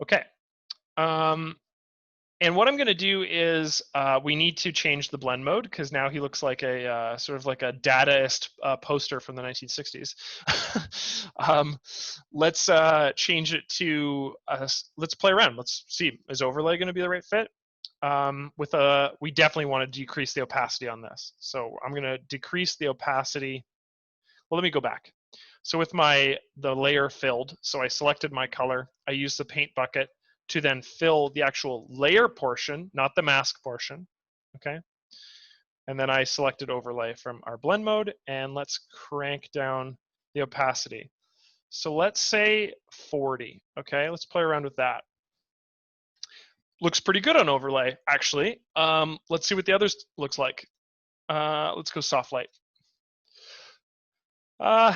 Okay. And what I'm going to do is we need to change the blend mode because now he looks like a sort of like a Dadaist poster from the 1960s. Let's change it to, let's play around. Let's see, is overlay going to be the right fit? we definitely want to decrease the opacity on this. So I'm going to decrease the opacity. Well, let me go back. So with the layer filled, so I selected my color, I used the paint bucket to then fill the actual layer portion, not the mask portion, okay? And then I selected overlay from our blend mode, and let's crank down the opacity. So let's say 40, okay? Let's play around with that. Looks pretty good on overlay, actually. Let's see what the others looks like. Let's go soft light.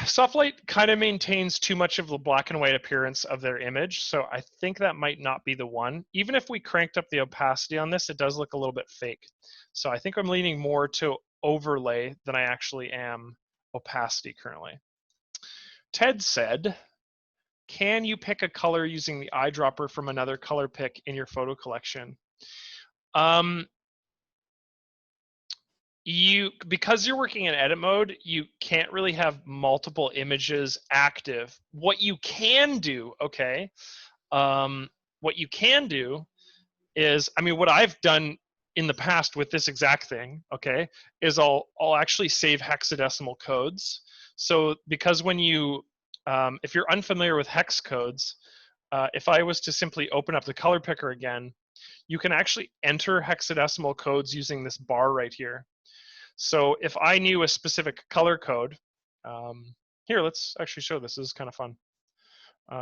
Soft light kind of maintains too much of the black and white appearance of their image, so I think that might not be the one. Even if we cranked up the opacity on this, it does look a little bit fake. So I think I'm leaning more to overlay than I actually am opacity currently. Ted said, can you pick a color using the eyedropper from another color pick in your photo collection? Because you're working in edit mode, you can't really have multiple images active. What you can do, okay, what you can do is, I mean, what I've done in the past with this exact thing, okay, is I'll actually save hexadecimal codes. So because when you, if you're unfamiliar with hex codes, if I was to simply open up the color picker again, you can actually enter hexadecimal codes using this bar right here. So if I knew a specific color code, here, let's actually show this. This is kind of fun. So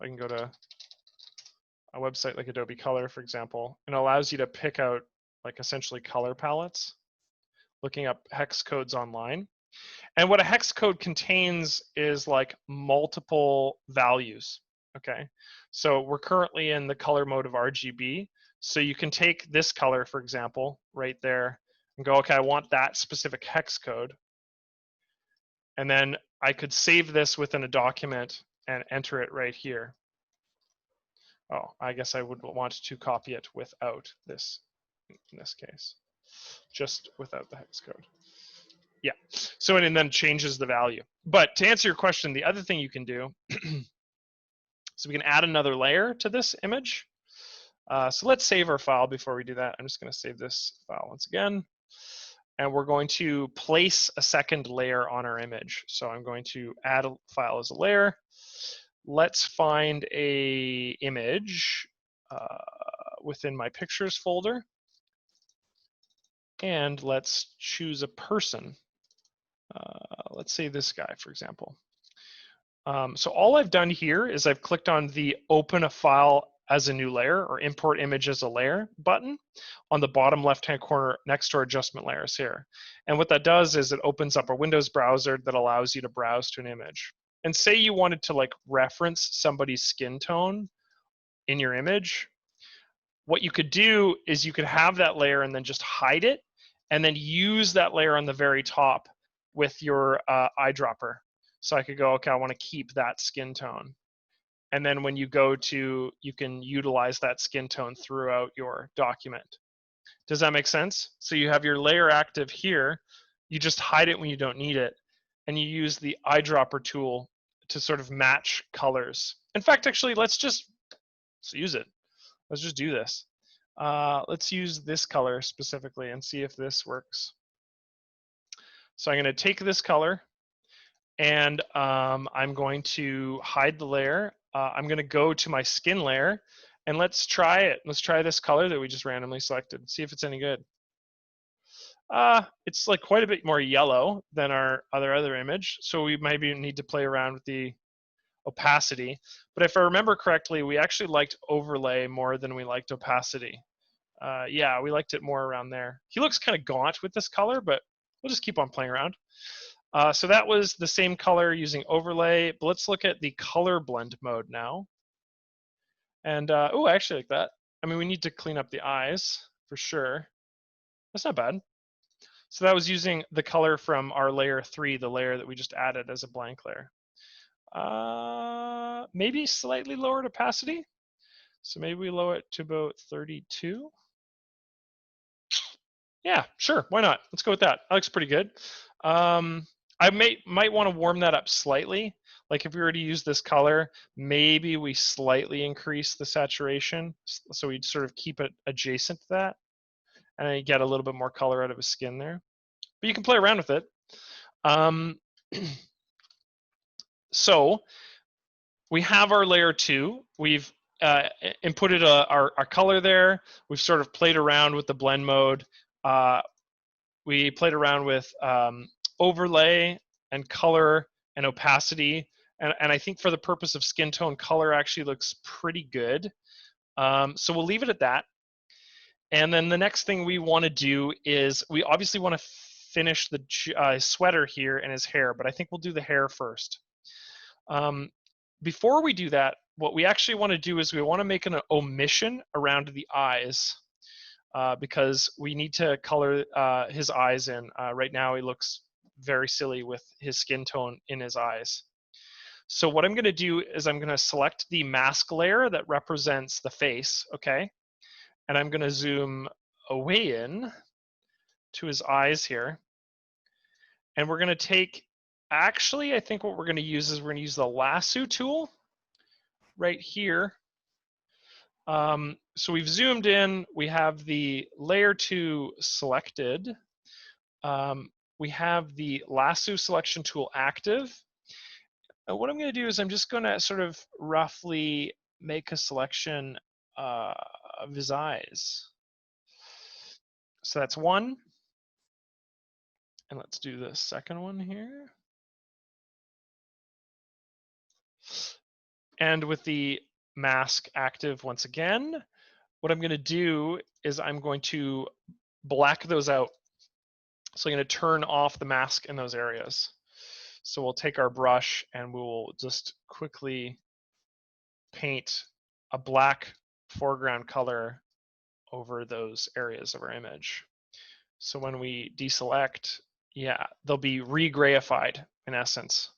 I can go to a website like Adobe Color, for example, and it allows you to pick out like essentially color palettes, looking up hex codes online. And what a hex code contains is like multiple values, okay? So we're currently in the color mode of RGB. So you can take this color, for example, right there, and go, okay, I want that specific hex code. And then I could save this within a document and enter it right here. Oh, I guess I would want to copy it without this, in this case, just without the hex code. Yeah, so and then changes the value. But to answer your question, the other thing you can do, so we can add another layer to this image. So let's save our file before we do that. I'm just going to save this file once again. And we're going to place a second layer on our image. So I'm going to add a file as a layer. Let's find a image within my pictures folder. And let's choose a person. Let's say this guy, for example. So all I've done here is I've clicked on the open a file as a new layer or import image as a layer button on the bottom left-hand corner next to our adjustment layers here. And what that does is it opens up a Windows browser that allows you to browse to an image. And say you wanted to like reference somebody's skin tone in your image, what you could do is you could have that layer and then just hide it and then use that layer on the very top with your eyedropper. So I could go, okay, I want to keep that skin tone. And then when you go to, you can utilize that skin tone throughout your document. Does that make sense? So you have your layer active here, you just hide it when you don't need it, and you use the eyedropper tool to sort of match colors. In fact, actually, let's use it. Let's just do this. Let's use this color specifically and see if this works. So I'm going to take this color and I'm going to hide the layer. I'm going to go to my skin layer and let's try it. Let's try this color that we just randomly selected. See if it's any good. It's like quite a bit more yellow than our other image. So we maybe need to play around with the opacity. But if I remember correctly, we actually liked overlay more than we liked opacity. Yeah, we liked it more around there. He looks kind of gaunt with this color, but we'll just keep on playing around. So that was the same color using overlay, but let's look at the color blend mode now. And, oh, I actually like that. I mean, we need to clean up the eyes for sure. That's not bad. So that was using the color from our layer 3, the layer that we just added as a blank layer. Maybe slightly lowered opacity. So maybe we lower it to about 32. Yeah, sure, why not? Let's go with that. That looks pretty good. I might want to warm that up slightly. Like if we were to use this color, maybe we slightly increase the saturation, so we'd sort of keep it adjacent to that, and then you get a little bit more color out of his skin there. But you can play around with it. So we have our layer 2. We've inputted our color there. We've sort of played around with the blend mode. We played around with overlay and color and opacity. And I think for the purpose of skin tone, color actually looks pretty good. So we'll leave it at that. And then the next thing we want to do is we obviously want to finish the sweater here and his hair, but I think we'll do the hair first. Before we do that, what we actually want to do is we want to make an omission around the eyes because we need to color his eyes in. Right now he looks very silly with his skin tone in his eyes. So what I'm going to do is I'm going to select the mask layer that represents the face, okay? And I'm going to zoom away in to his eyes here. And we're going to take, actually, I think what we're going to use is we're going to use the lasso tool right here. So we've zoomed in, we have the layer 2 selected. We have the lasso selection tool active. And what I'm going to do is I'm just going to sort of roughly make a selection of his eyes. So that's one. And let's do the second one here. And with the mask active once again, what I'm going to do is I'm going to black those out. So I'm going to turn off the mask in those areas. So we'll take our brush and we'll just quickly paint a black foreground color over those areas of our image. So when we deselect, yeah, they'll be re-grayified in essence.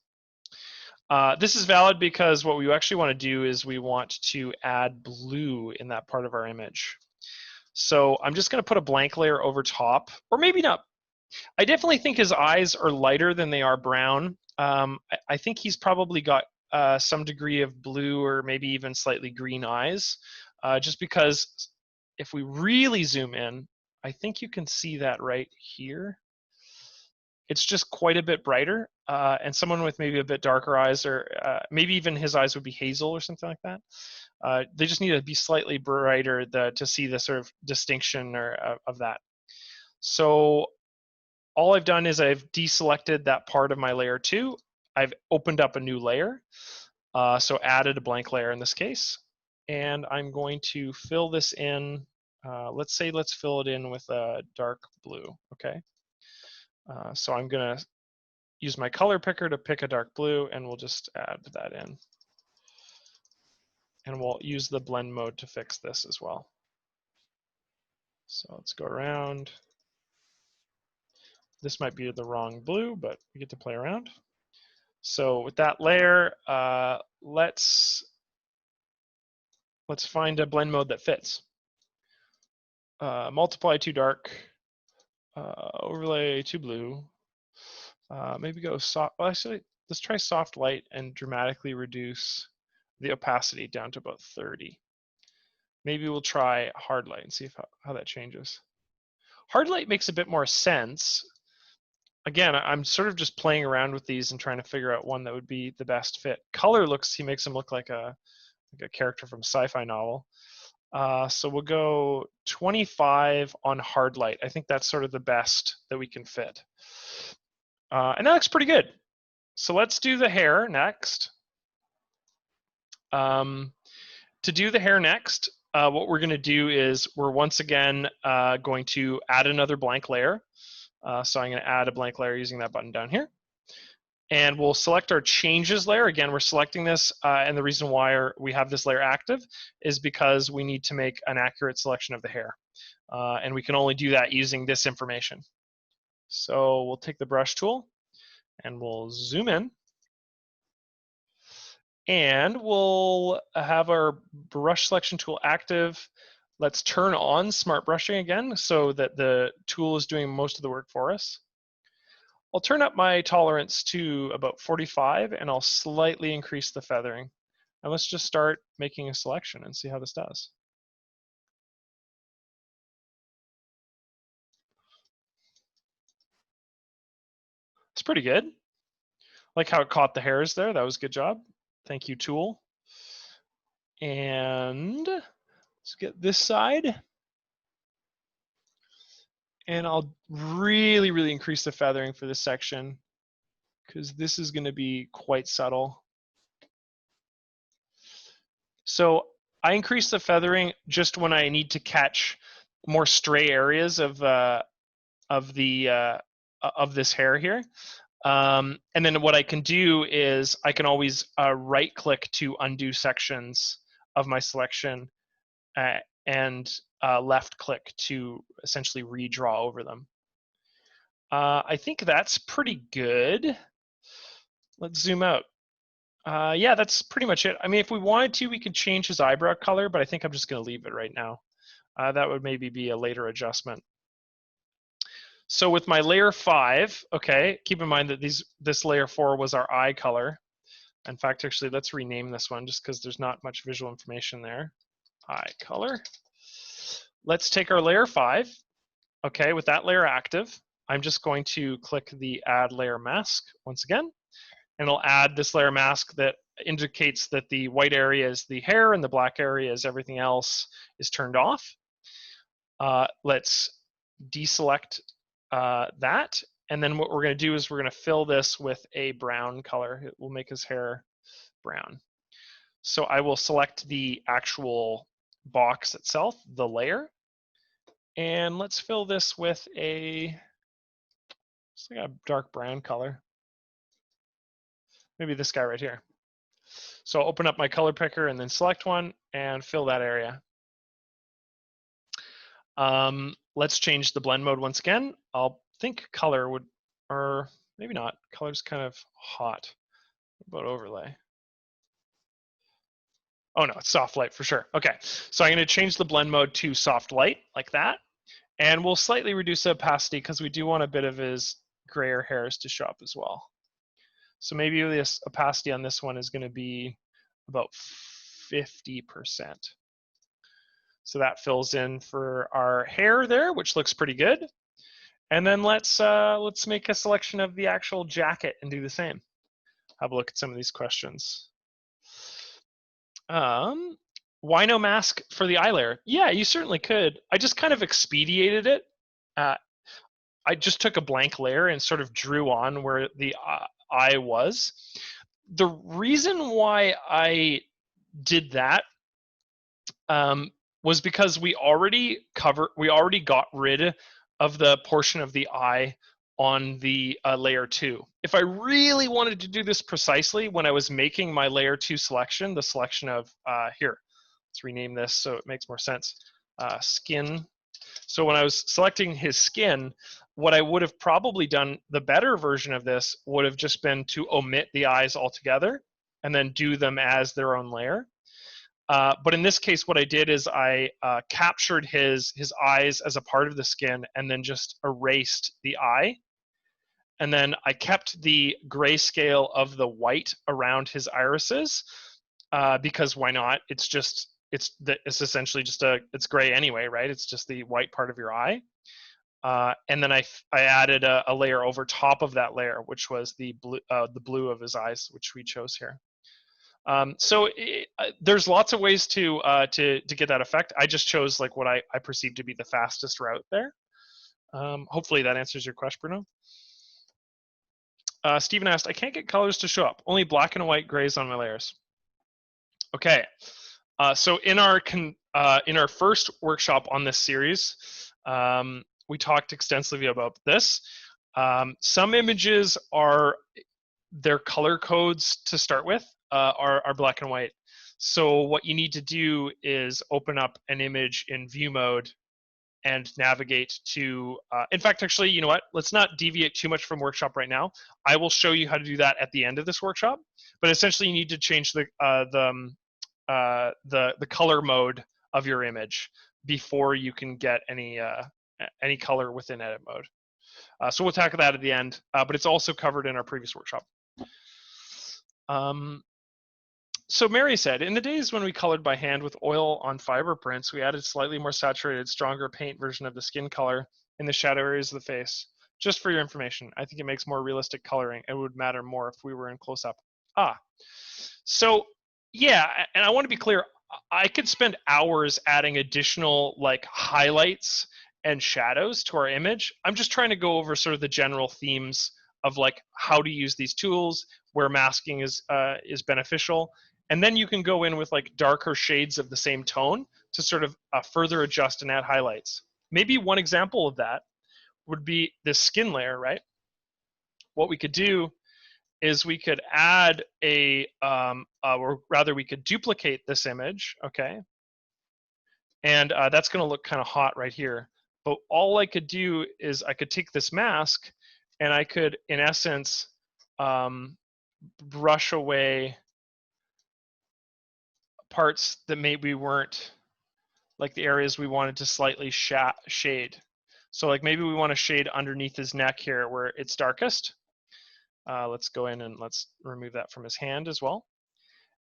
This is valid because what we actually want to do is we want to add blue in that part of our image. So I'm just going to put a blank layer over top, or maybe not. I definitely think his eyes are lighter than they are brown. I think he's probably got some degree of blue or maybe even slightly green eyes, just because if we really zoom in, I think you can see that right here. It's just quite a bit brighter, and someone with maybe a bit darker eyes, or maybe even his eyes would be hazel or something like that. They just need to be slightly brighter to see the sort of distinction of that. So all I've done is I've deselected that part of my layer 2. I've opened up a new layer, so added a blank layer in this case, and I'm going to fill this in. Let's fill it in with a dark blue, okay? So I'm going to use my color picker to pick a dark blue, and we'll just add that in. And we'll use the blend mode to fix this as well. So let's go around. This might be the wrong blue, but we get to play around. So with that layer, let's find a blend mode that fits. Multiply to dark, overlay to blue. Maybe go soft. Well, actually, let's try soft light and dramatically reduce the opacity down to about 30. Maybe we'll try hard light and see how that changes. Hard light makes a bit more sense. Again, I'm sort of just playing around with these and trying to figure out one that would be the best fit. Color he makes him look like a character from a sci-fi novel. So we'll go 25 on hard light. I think that's sort of the best that we can fit. And that looks pretty good. So let's do the hair next. To do the hair next, what we're going to do is we're once again going to add another blank layer. So I'm going to add a blank layer using that button down here. And we'll select our changes layer. Again, we're selecting this, and the reason why we have this layer active is because we need to make an accurate selection of the hair. And we can only do that using this information. So we'll take the brush tool and we'll zoom in. And we'll have our brush selection tool active. Let's turn on smart brushing again so that the tool is doing most of the work for us. I'll turn up my tolerance to about 45 and I'll slightly increase the feathering. And let's just start making a selection and see how this does. It's pretty good. Like how it caught the hairs there. That was a good job. Thank you, tool. And let's get this side. And I'll really, really increase the feathering for this section because this is going to be quite subtle. So I increase the feathering just when I need to catch more stray areas of this hair here. And then what I can do is I can always right click to undo sections of my selection and left click to essentially redraw over them. I think that's pretty good. Let's zoom out. Yeah, that's pretty much it. I mean, if we wanted to, we could change his eyebrow color, but I think I'm just going to leave it right now. That would maybe be a later adjustment. So with my layer 5, okay, keep in mind that this layer 4 was our eye color. In fact, actually, let's rename this one just because there's not much visual information there. Eye color. Let's take our layer 5. Okay, with that layer active, I'm just going to click the add layer mask once again, and it'll add this layer mask that indicates that the white area is the hair and the black area is everything else is turned off. Let's deselect that, and then what we're going to do is we're going to fill this with a brown color. It will make his hair brown. So I will select the actual box itself, the layer, and let's fill this with it's like a dark brown color. Maybe this guy right here. So I'll open up my color picker and then select one and fill that area. Let's change the blend mode once again. I'll think color would, or maybe not. Color's kind of hot. What about overlay? Oh no, it's soft light for sure. Okay, so I'm going to change the blend mode to soft light like that. And we'll slightly reduce the opacity because we do want a bit of his grayer hairs to show up as well. So maybe this opacity on this one is going to be about 50%. So that fills in for our hair there, which looks pretty good. And then let's make a selection of the actual jacket and do the same. Have a look at some of these questions. Why no mask for the eye layer? Yeah, you certainly could. I just kind of expedited it. I just took a blank layer and sort of drew on where the eye was. The reason why I did that was because we already got rid of the portion of the eye on the layer 2. If I really wanted to do this precisely, when I was making my layer 2 selection, the selection of here, let's rename this so it makes more sense, skin. So when I was selecting his skin, what I would have probably done, the better version of this would have just been to omit the eyes altogether and then do them as their own layer. But in this case, what I did is I captured his eyes as a part of the skin and then just erased the eye. And then I kept the grayscale of the white around his irises because why not? It's essentially just it's gray anyway, right? It's just the white part of your eye. And then I added a layer over top of that layer, which was the blue of his eyes, which we chose here. So there's lots of ways to get that effect. I just chose like what I perceive to be the fastest route there. Hopefully that answers your question, Bruno. Stephen asked, I can't get colors to show up. Only black and white grays on my layers. Okay. So in our first workshop on this series, we talked extensively about this. Some images their color codes to start with are black and white. So what you need to do is open up an image in view mode and navigate to, in fact, actually, you know what? Let's not deviate too much from workshop right now. I will show you how to do that at the end of this workshop. But essentially, you need to change the color mode of your image before you can get any color within edit mode. So we'll tackle that at the end, but it's also covered in our previous workshop. So Mary said, in the days when we colored by hand with oil on fiber prints, we added slightly more saturated, stronger paint version of the skin color in the shadow areas of the face. Just for your information, I think it makes more realistic coloring. It would matter more if we were in close up. So yeah, and I want to be clear, I could spend hours adding additional like highlights and shadows to our image. I'm just trying to go over sort of the general themes of like how to use these tools, where masking is beneficial. And then you can go in with like darker shades of the same tone to sort of further adjust and add highlights. Maybe one example of that would be this skin layer, right? What we could do is we could add or rather we could duplicate this image, okay? And that's gonna look kind of hot right here. But all I could do is I could take this mask and I could, in essence, brush away parts that maybe weren't like the areas we wanted to slightly shade. So like maybe we want to shade underneath his neck here where it's darkest. Let's go in and let's remove that from his hand as well.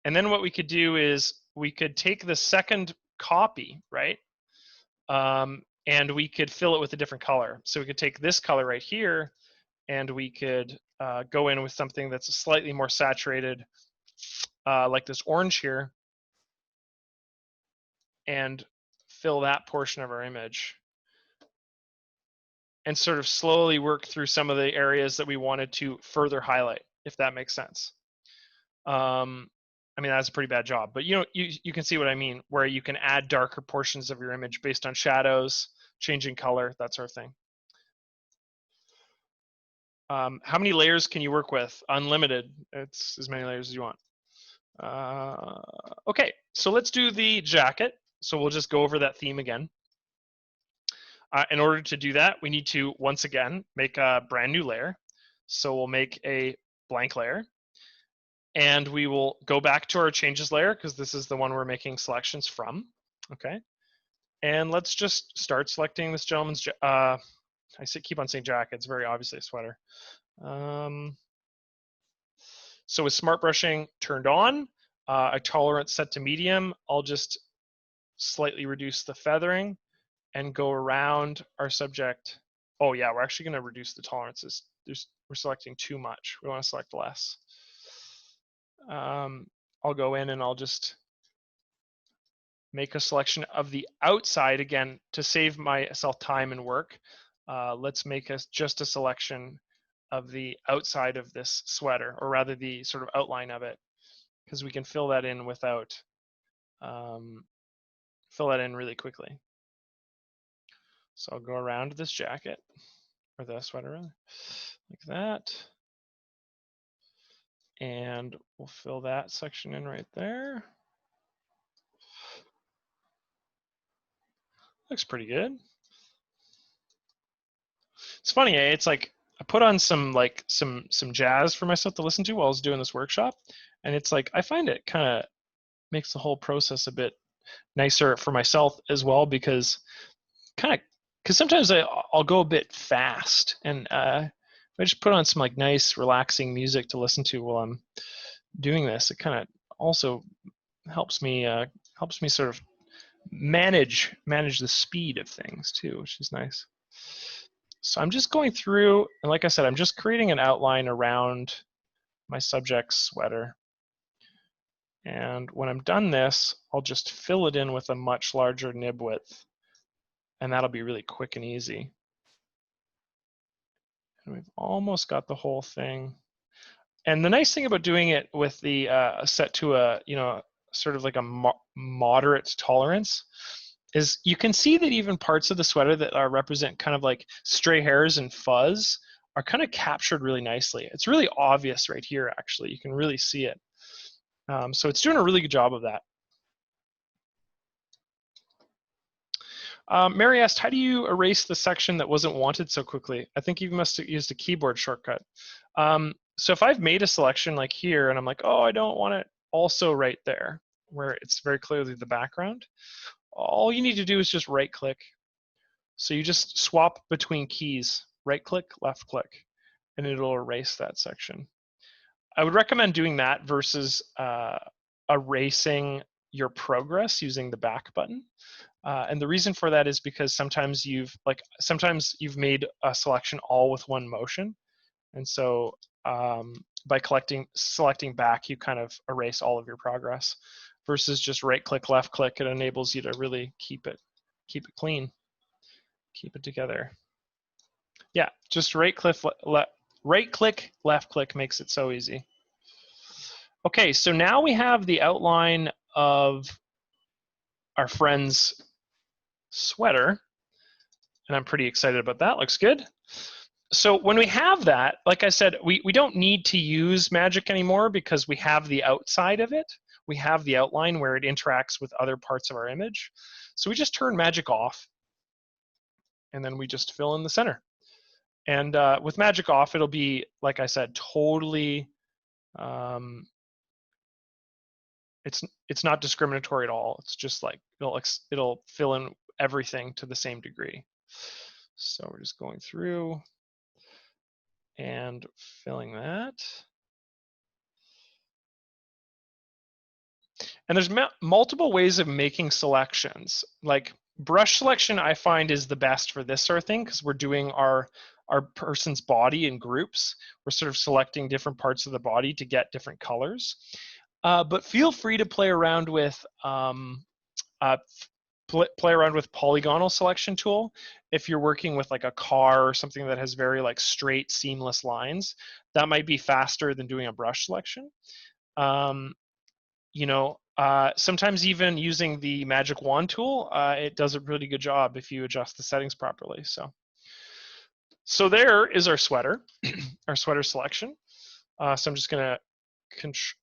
And then what we could do is we could take the second copy, right? And we could fill it with a different color. So we could take this color right here and we could go in with something that's slightly more saturated, like this orange here, and fill that portion of our image. And sort of slowly work through some of the areas that we wanted to further highlight, if that makes sense. I mean, that's a pretty bad job, but you know, you can see what I mean, where you can add darker portions of your image based on shadows, changing color, that sort of thing. How many layers can you work with? Unlimited. It's as many layers as you want. Okay, so let's do the jacket. So we'll just go over that theme again. In order to do that, we need to, once again, make a brand new layer. So we'll make a blank layer. And we will go back to our changes layer, because this is the one we're making selections from. Okay. And let's just start selecting this gentleman's, I keep on saying jacket, it's very obviously a sweater. So with smart brushing turned on, a tolerance set to medium, I'll just slightly reduce the feathering and go around our subject. Oh yeah, we're actually gonna reduce the tolerances. We're selecting too much. We wanna select less. I'll go in and I'll just make a selection of the outside again to save myself time and work. Let's make just a selection of the outside of this sweater, or rather the sort of outline of it, because we can fill that in without, fill that in really quickly. So I'll go around this jacket, or the sweater rather, like that. And we'll fill that section in right there. Looks pretty good. It's funny, eh? It's like I put on some jazz for myself to listen to while I was doing this workshop, and it's like I find it kind of makes the whole process a bit nicer for myself as well, because sometimes I'll go a bit fast, and if I just put on some like nice relaxing music to listen to while I'm doing this, it kind of also helps me sort of manage the speed of things too, which is nice. So I'm just going through, and like I said, I'm just creating an outline around my subject's sweater. And when I'm done this, I'll just fill it in with a much larger nib width, and that'll be really quick and easy. And we've almost got the whole thing. And the nice thing about doing it with the set to a, sort of like a moderate tolerance is you can see that even parts of the sweater that represent kind of like stray hairs and fuzz are kind of captured really nicely. It's really obvious right here, actually. You can really see it. So it's doing a really good job of that. Mary asked, how do you erase the section that wasn't wanted so quickly? I think you must have used a keyboard shortcut. So if I've made a selection like here and I'm like, oh, I don't want it also right there where it's very clearly the background, all you need to do is just right click. So you just swap between keys. right click, left click, and it'll erase that section. I would recommend doing that versus erasing your progress using the back button. And the reason for that is because sometimes you've made a selection all with one motion. And so by selecting back, you kind of erase all of your progress versus just right click, left click. It enables you to really keep it clean, keep it together. Yeah, just right click, left click makes it so easy. Okay, so now we have the outline of our friend's sweater, and I'm pretty excited about that. Looks good. So when we have that, like I said, we don't need to use magic anymore because we have the outside of it. We have the outline where it interacts with other parts of our image. So we just turn magic off, and then we just fill in the center. And with magic off, it'll be, like I said, totally, it's not discriminatory at all. It's just like, it'll fill in everything to the same degree. So we're just going through and filling that. And there's multiple ways of making selections. Like brush selection, I find is the best for this sort of thing because we're doing our person's body in groups. We're sort of selecting different parts of the body to get different colors. But feel free to play around with polygonal selection tool if you're working with like a car or something that has very like straight seamless lines. That might be faster than doing a brush selection. You know, sometimes even using the magic wand tool, it does a really good job if you adjust the settings properly. So there is our sweater, our sweater selection. So I'm just gonna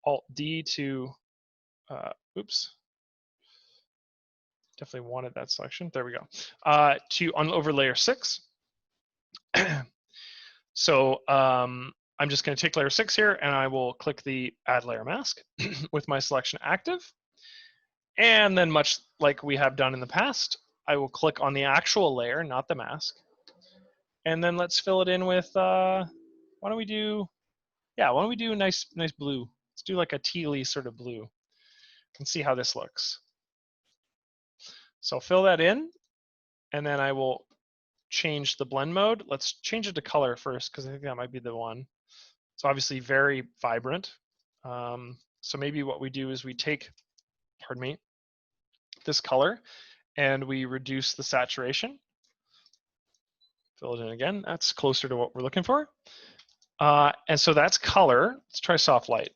Alt-D to, oops. Definitely wanted that selection. There we go. To over layer 6. So I'm just going to take layer 6 here, and I will click the Add Layer Mask with my selection active. And then much like we have done in the past, I will click on the actual layer, not the mask. And then let's fill it in with, why don't we do nice blue. Let's do like a tealy sort of blue and see how this looks. So I'll fill that in, and then I will change the blend mode. Let's change it to color first because I think that might be the one. It's obviously very vibrant. So maybe what we do is we take, pardon me, this color and we reduce the saturation. Fill it in again. That's closer to what we're looking for. And so that's color. Let's try soft light.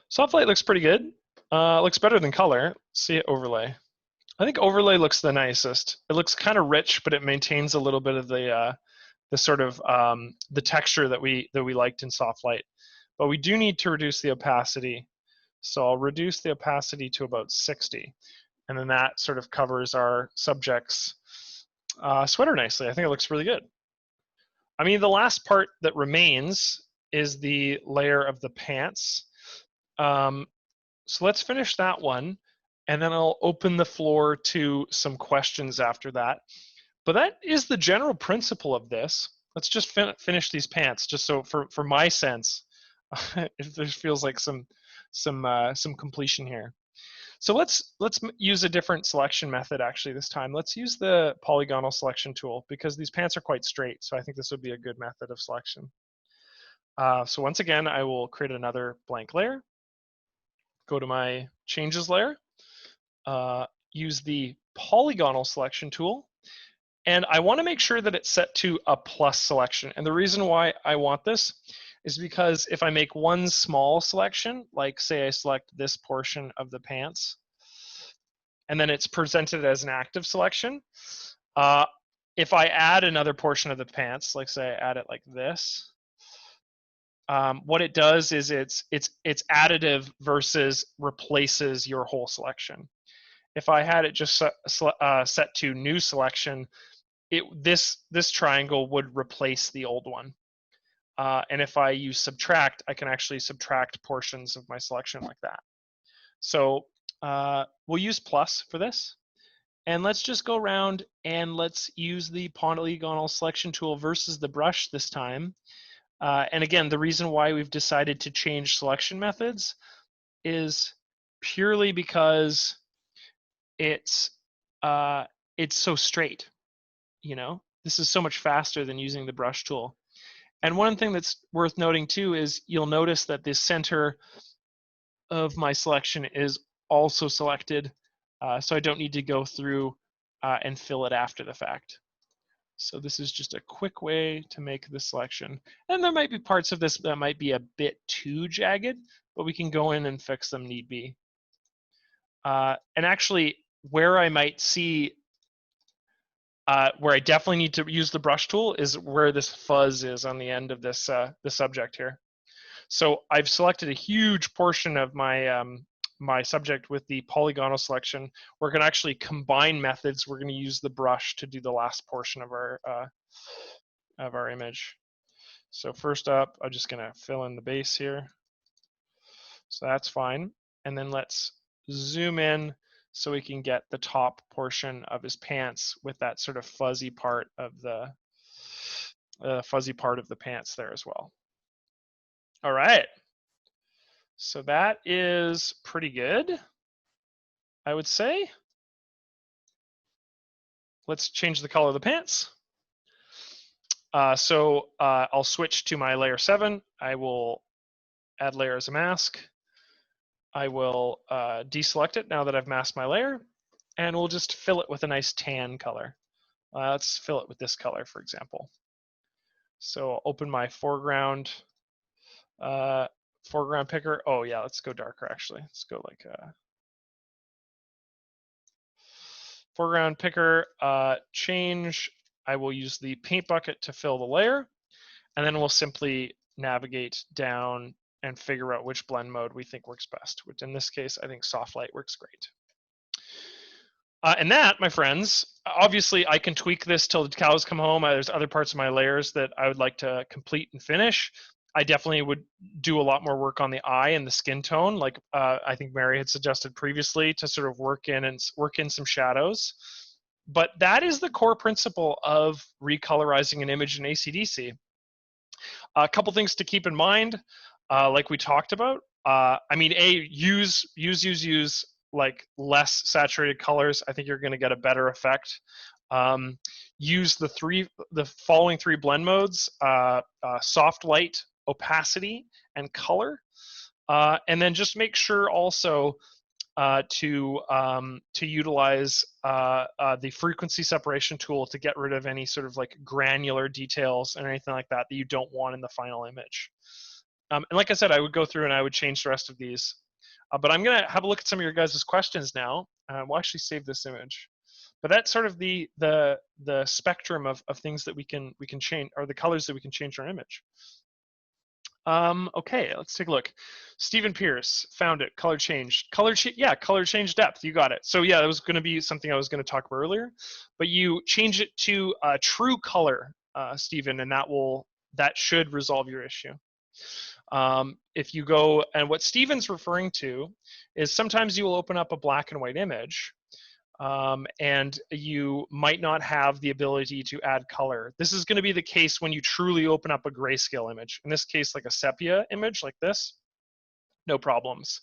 Soft light looks pretty good. Looks better than color. Let's see it overlay. I think overlay looks the nicest. It looks kind of rich, but it maintains a little bit of the sort of the texture that we liked in soft light. But we do need to reduce the opacity. So I'll reduce the opacity to about 60. And then that sort of covers our subject's sweater nicely. I think it looks really good. I mean, the last part that remains is the layer of the pants. So let's finish that one, and then I'll open the floor to some questions after that. But that is the general principle of this. Let's just finish these pants, just so for my sense, if there feels like some completion here. So let's use a different selection method actually this time. Let's use the polygonal selection tool because these pants are quite straight. So I think this would be a good method of selection. So once again, I will create another blank layer. Go to my changes layer. Use the polygonal selection tool. And I want to make sure that it's set to a plus selection. And the reason why I want this is because if I make one small selection, like say I select this portion of the pants, and then it's presented as an active selection, if I add another portion of the pants, like say I add it like this, what it does is it's additive versus replaces your whole selection. If I had it just set to new selection, this triangle would replace the old one. And if I use subtract, I can actually subtract portions of my selection like that. So we'll use plus for this. And let's just go around and let's use the polygonal selection tool versus the brush this time. And again, the reason why we've decided to change selection methods is purely because it's so straight. You know, this is so much faster than using the brush tool. And one thing that's worth noting too is you'll notice that the center of my selection is also selected, so I don't need to go through and fill it after the fact. So this is just a quick way to make the selection. And there might be parts of this that might be a bit too jagged, but we can go in and fix them need be. And actually, where I might see, where I definitely need to use the brush tool is where this fuzz is on the end of this the subject here. So I've selected a huge portion of my my subject with the polygonal selection. We're going to actually combine methods. We're going to use the brush to do the last portion of our image. So first up, I'm just going to fill in the base here. So that's fine. And then let's zoom in so we can get the top portion of his pants with that sort of fuzzy part of the pants there as well. All right. So that is pretty good, I would say. Let's change the color of the pants. I'll switch to my layer 7. I will add layer as a mask. I will deselect it now that I've masked my layer, and we'll just fill it with a nice tan color. Let's fill it with this color, for example. So I'll open my foreground picker. Oh yeah, let's go darker actually. Let's go like foreground picker, change. I will use the paint bucket to fill the layer, and then we'll simply navigate down and figure out which blend mode we think works best, which in this case, I think soft light works great. And that, my friends, obviously I can tweak this till the cows come home. There's other parts of my layers that I would like to complete and finish. I definitely would do a lot more work on the eye and the skin tone, like I think Mary had suggested previously, to sort of work in some shadows. But that is the core principle of recolorizing an image in ACDC. A couple things to keep in mind, like we talked about. I mean, use like less saturated colors. I think you're going to get a better effect. Use the following 3 blend modes: soft light, opacity, and color. And then just make sure also to utilize the frequency separation tool to get rid of any sort of like granular details and anything like that that you don't want in the final image. And like I said, I would go through and I would change the rest of these. But I'm going to have a look at some of your guys' questions now. We'll actually save this image. But that's sort of the spectrum of things that we can change, or the colors that we can change our image. Okay, let's take a look. Stephen Pierce found it. Color change. Color change depth. You got it. So yeah, that was going to be something I was going to talk about earlier. But you change it to true color, Stephen, and that should resolve your issue. If you go, and what Stephen's referring to is sometimes you will open up a black and white image, and you might not have the ability to add color. This is going to be the case when you truly open up a grayscale image. In this case, like a sepia image like this, no problems.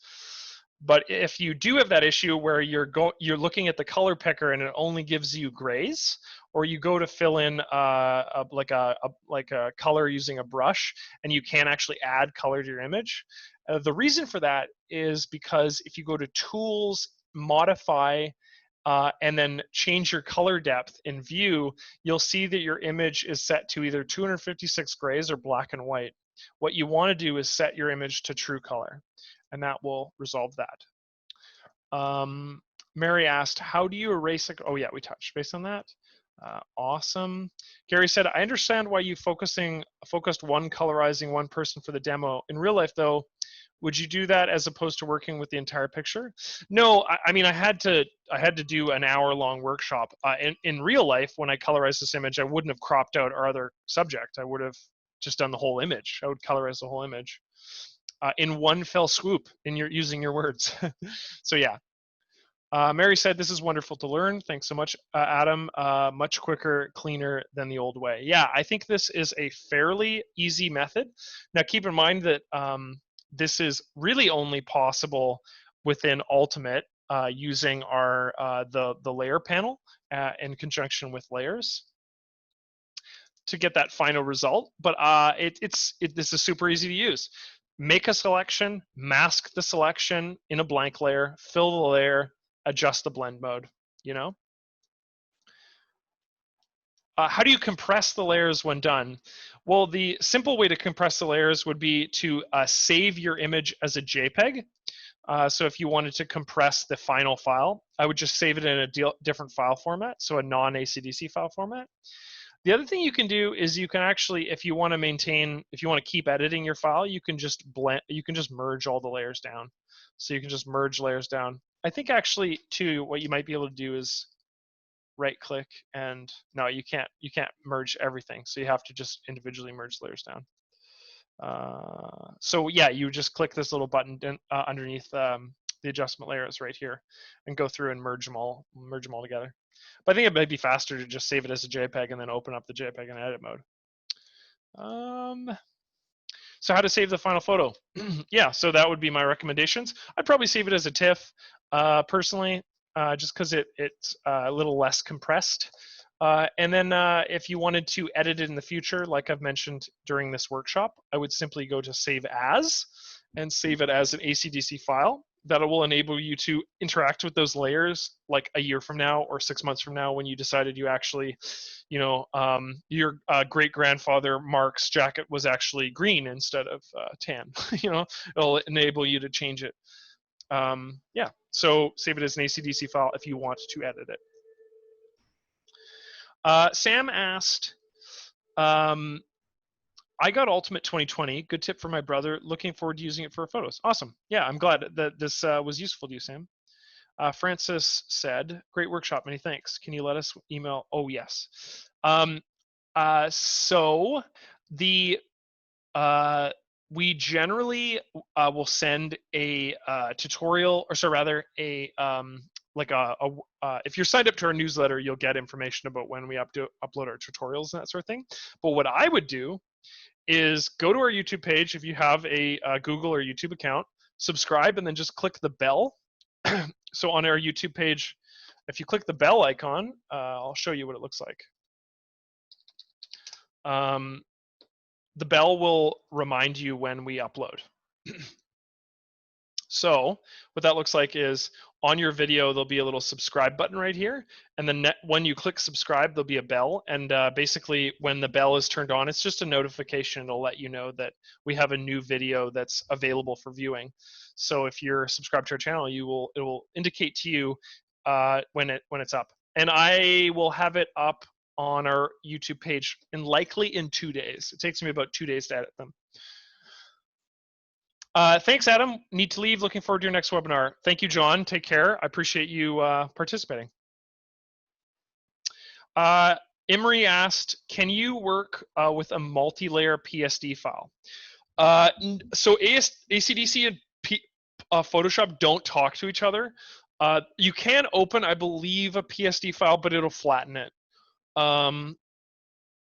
But if you do have that issue where you're looking at the color picker and it only gives you grays, or you go to fill in like a color using a brush and you can't actually add color to your image, the reason for that is because if you go to Tools, Modify, and then change your color depth in View, you'll see that your image is set to either 256 grays or black and white. What you want to do is set your image to true color, and that will resolve that. Mary asked, how do you erase oh yeah, we touched base on that. Awesome. Gary said, I understand why you focused one colorizing one person for the demo. In real life though, would you do that as opposed to working with the entire picture? No, I mean, I had to do an hour-long workshop. In real life, when I colorized this image, I wouldn't have cropped out our other subject. I would have just done the whole image. I would colorize the whole image in one fell swoop, using your words. So yeah. Mary said, this is wonderful to learn. Thanks so much, Adam. Much quicker, cleaner than the old way. Yeah, I think this is a fairly easy method. Now, keep in mind that this is really only possible within Ultimate using our the layer panel in conjunction with layers to get that final result. But this is super easy to use. Make a selection, mask the selection in a blank layer, fill the layer, adjust the blend mode, you know? How do you compress the layers when done? Well, the simple way to compress the layers would be to save your image as a JPEG. So if you wanted to compress the final file, I would just save it in a different file format, so a non-ACDC file format. The other thing you can do is you can actually, if you want to keep editing your file, you can just merge all the layers down. So you can just merge layers down. I think actually too, what you might be able to do is right click and no, you can't merge everything. So you have to just individually merge layers down. So yeah, you just click this little button underneath the adjustment layers right here and go through and merge them all together. But I think it might be faster to just save it as a JPEG and then open up the JPEG in edit mode. So how to save the final photo? Yeah, so that would be my recommendations. I'd probably save it as a TIFF personally, just because it's a little less compressed. And then if you wanted to edit it in the future, like I've mentioned during this workshop, I would simply go to Save As and save it as an ACDC file. That will enable you to interact with those layers like a year from now or 6 months from now when you decided you actually, you know, your great-grandfather Mark's jacket was actually green instead of tan. You know, it'll enable you to change it. Yeah, so save it as an ACDC file if you want to edit it. Sam asked, I got Ultimate 2020. Good tip for my brother. Looking forward to using it for photos. Awesome. Yeah, I'm glad that this was useful to you, Sam. Francis said, great workshop. Many thanks. Can you let us email? Oh, yes. So the we generally will send a tutorial, or so rather a if you're signed up to our newsletter, you'll get information about when we upload our tutorials and that sort of thing. But what I would do is go to our YouTube page if you have a Google or YouTube account, subscribe, and then just click the bell. So on our YouTube page, if you click the bell icon, I'll show you what it looks like. The bell will remind you when we upload. So what that looks like is on your video, there'll be a little subscribe button right here. And then when you click subscribe, there'll be a bell. And basically when the bell is turned on, it's just a notification. It'll let you know that we have a new video that's available for viewing. So if you're subscribed to our channel, it will indicate to you when it's up. And I will have it up on our YouTube page likely in 2 days. It takes me about 2 days to edit them. Thanks, Adam. Need to leave. Looking forward to your next webinar. Thank you, John. Take care. I appreciate you participating. Emery asked, can you work with a multi-layer PSD file? So ACDC and Photoshop don't talk to each other. You can open, I believe, a PSD file, but it'll flatten it.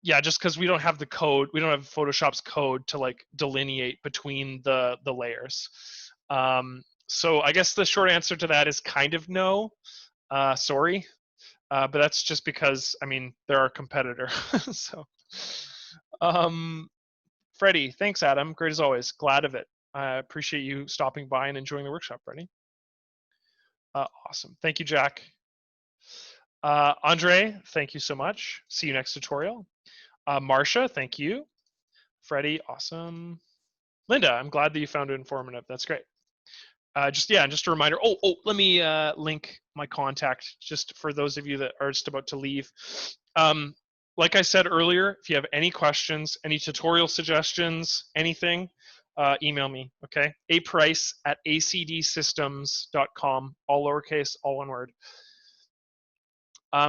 Yeah, just because we don't have the code, we don't have Photoshop's code to like delineate between the layers. So I guess the short answer to that is kind of no. Sorry, but that's just because, I mean, they're our competitor. So, Freddie, thanks, Adam. Great as always. Glad of it. I appreciate you stopping by and enjoying the workshop, Freddie. Awesome. Thank you, Jack. Andre, thank you so much. See you next tutorial. Marcia, thank you. Freddie, awesome. Linda, I'm glad that you found it informative. That's great. Just a reminder. Oh, let me link my contact just for those of you that are just about to leave. Like I said earlier, if you have any questions, any tutorial suggestions, anything, email me, okay? aprice@acdsystems.com, all lowercase, all one word.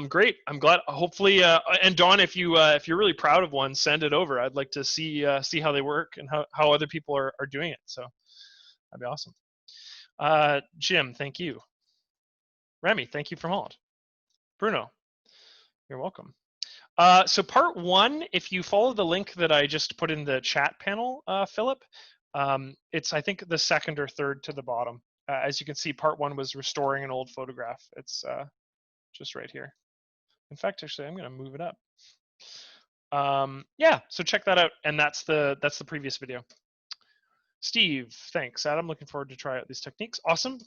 Great. I'm glad. Hopefully, and Dawn, if you're really proud of one, send it over. I'd like to see how they work and how other people are doing it. So that'd be awesome. Jim, thank you. Remy, thank you from Holland. Bruno, you're welcome. So part one, if you follow the link that I just put in the chat panel, Philip, it's, I think, the second or third to the bottom. As you can see, part one was restoring an old photograph. It's just right here. In fact, actually, I'm going to move it up. Yeah, so check that out, and that's the previous video. Steve, thanks. Adam, looking forward to try out these techniques. Awesome.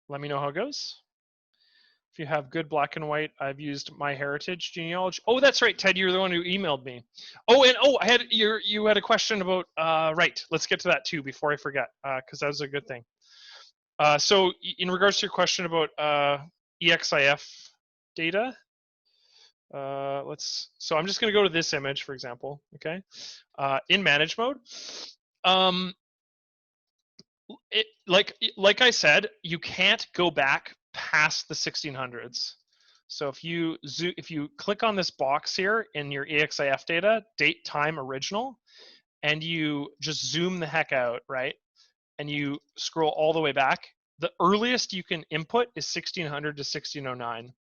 Let me know how it goes. If you have good black and white, I've used MyHeritage genealogy. Oh, that's right, Ted. You're the one who emailed me. Oh, and I had you had a question about right. Let's get to that too before I forget, because that was a good thing. So in regards to your question about EXIF data, so I'm just going to go to this image, for example. Okay, in manage mode. Like I said, you can't go back past the 1600s. So if you click on this box here in your EXIF data, date, time, original, and you just zoom the heck out, right? And you scroll all the way back, the earliest you can input is 1600 to 1609.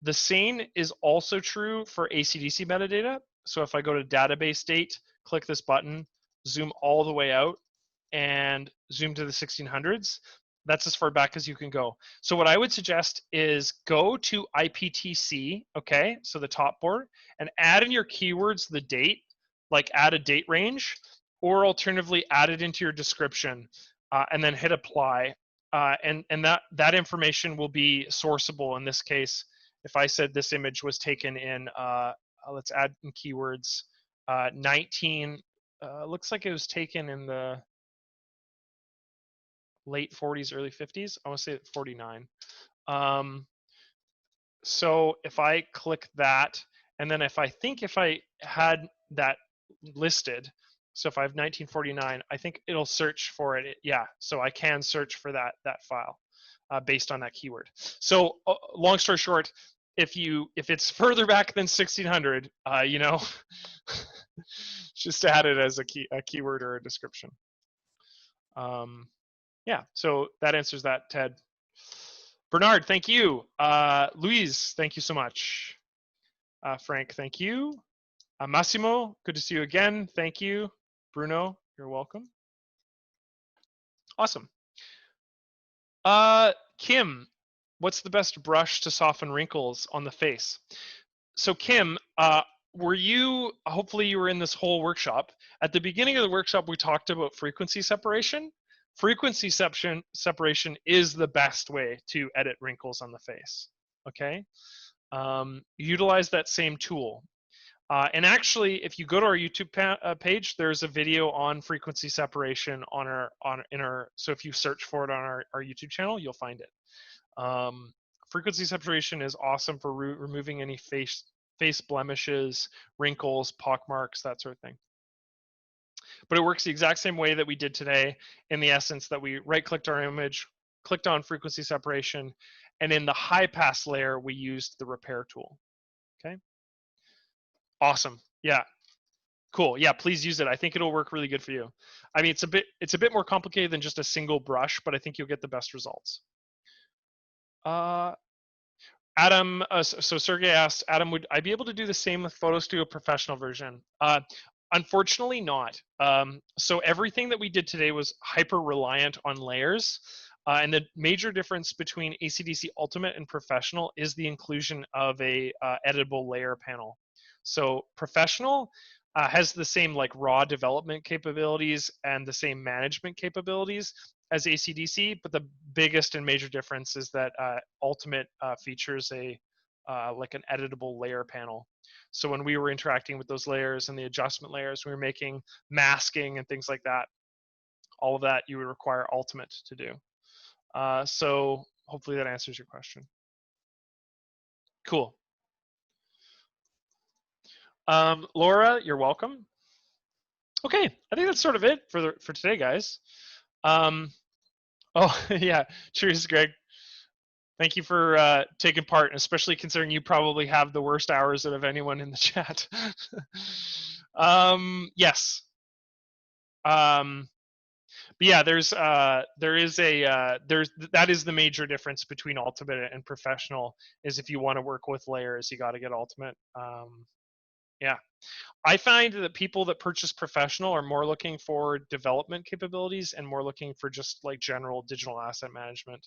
The same is also true for ACDC metadata. So if I go to database date, click this button, zoom all the way out, and zoom to the 1600s, that's as far back as you can go. So what I would suggest is go to IPTC, okay, so the top board, and add in your keywords the date, like add a date range, or alternatively add it into your description, and then hit apply. And that information will be sourceable in this case. If I said this image was taken in, let's add in keywords, 19, looks like it was taken in the late 40s, early 50s. I want to say 49. So if I click that, and then if I had that listed, so if I have 1949, I think it'll search for it. Yeah, so I can search for that file based on that keyword. So long story short, if it's further back than 1600, you know, just add it as a keyword or a description. Yeah, so that answers that, Ted. Bernard, thank you. Louise, thank you so much. Frank, thank you. Massimo, good to see you again. Thank you. Bruno, you're welcome. Awesome. Kim, what's the best brush to soften wrinkles on the face? So Kim, hopefully you were in this whole workshop. At the beginning of the workshop, we talked about frequency separation. Frequency separation is the best way to edit wrinkles on the face, okay? Utilize that same tool. And actually, if you go to our YouTube page, there's a video on frequency separation so if you search for it on our YouTube channel, you'll find it. Frequency separation is awesome for removing any face blemishes, wrinkles, pockmarks, that sort of thing. But it works the exact same way that we did today, in the essence that we right-clicked our image, clicked on frequency separation, and in the high pass layer, we used the repair tool, okay? Awesome, yeah, cool, yeah, please use it. I think it'll work really good for you. I mean, it's a bit more complicated than just a single brush, but I think you'll get the best results. Adam, so Sergey asked, Adam, would I be able to do the same with Photo Studio Professional version? Unfortunately not. So everything that we did today was hyper reliant on layers. And the major difference between ACDC Ultimate and Professional is the inclusion of a editable layer panel. So Professional has the same like raw development capabilities and the same management capabilities as ACDC, but the biggest and major difference is that Ultimate features like an editable layer panel. So when we were interacting with those layers and the adjustment layers, we were making masking and things like that. All of that you would require Ultimate to do. So hopefully that answers your question. Cool. Laura, you're welcome. Okay, I think that's sort of it for today, guys. Oh yeah, cheers, Greg. Thank you for taking part, especially considering you probably have the worst hours out of anyone in the chat. Yes. yeah, there is that is the major difference between Ultimate and Professional, is if you want to work with layers, you got to get Ultimate. Yeah. I find that people that purchase Professional are more looking for development capabilities and more looking for just like general digital asset management.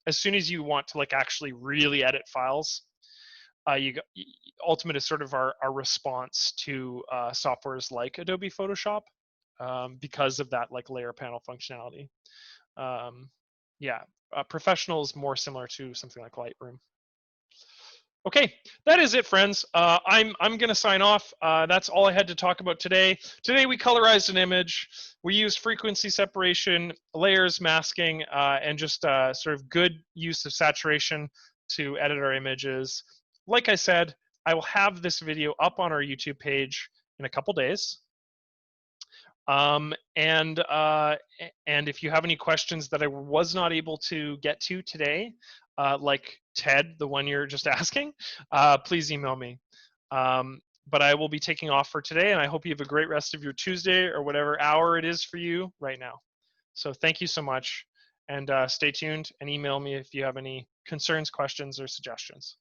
As soon as you want to like actually really edit files, Ultimate is sort of our response to softwares like Adobe Photoshop, because of that like layer panel functionality. Yeah, Professional is more similar to something like Lightroom. Okay, that is it, friends. I'm gonna sign off. That's all I had to talk about today. Today we colorized an image. We used frequency separation, layers, masking, and just sort of good use of saturation to edit our images. Like I said, I will have this video up on our YouTube page in a couple days. And if you have any questions that I was not able to get to today, like Ted, the one you're just asking, please email me. But I will be taking off for today, and I hope you have a great rest of your Tuesday or whatever hour it is for you right now. So thank you so much, and stay tuned and email me if you have any concerns, questions, or suggestions.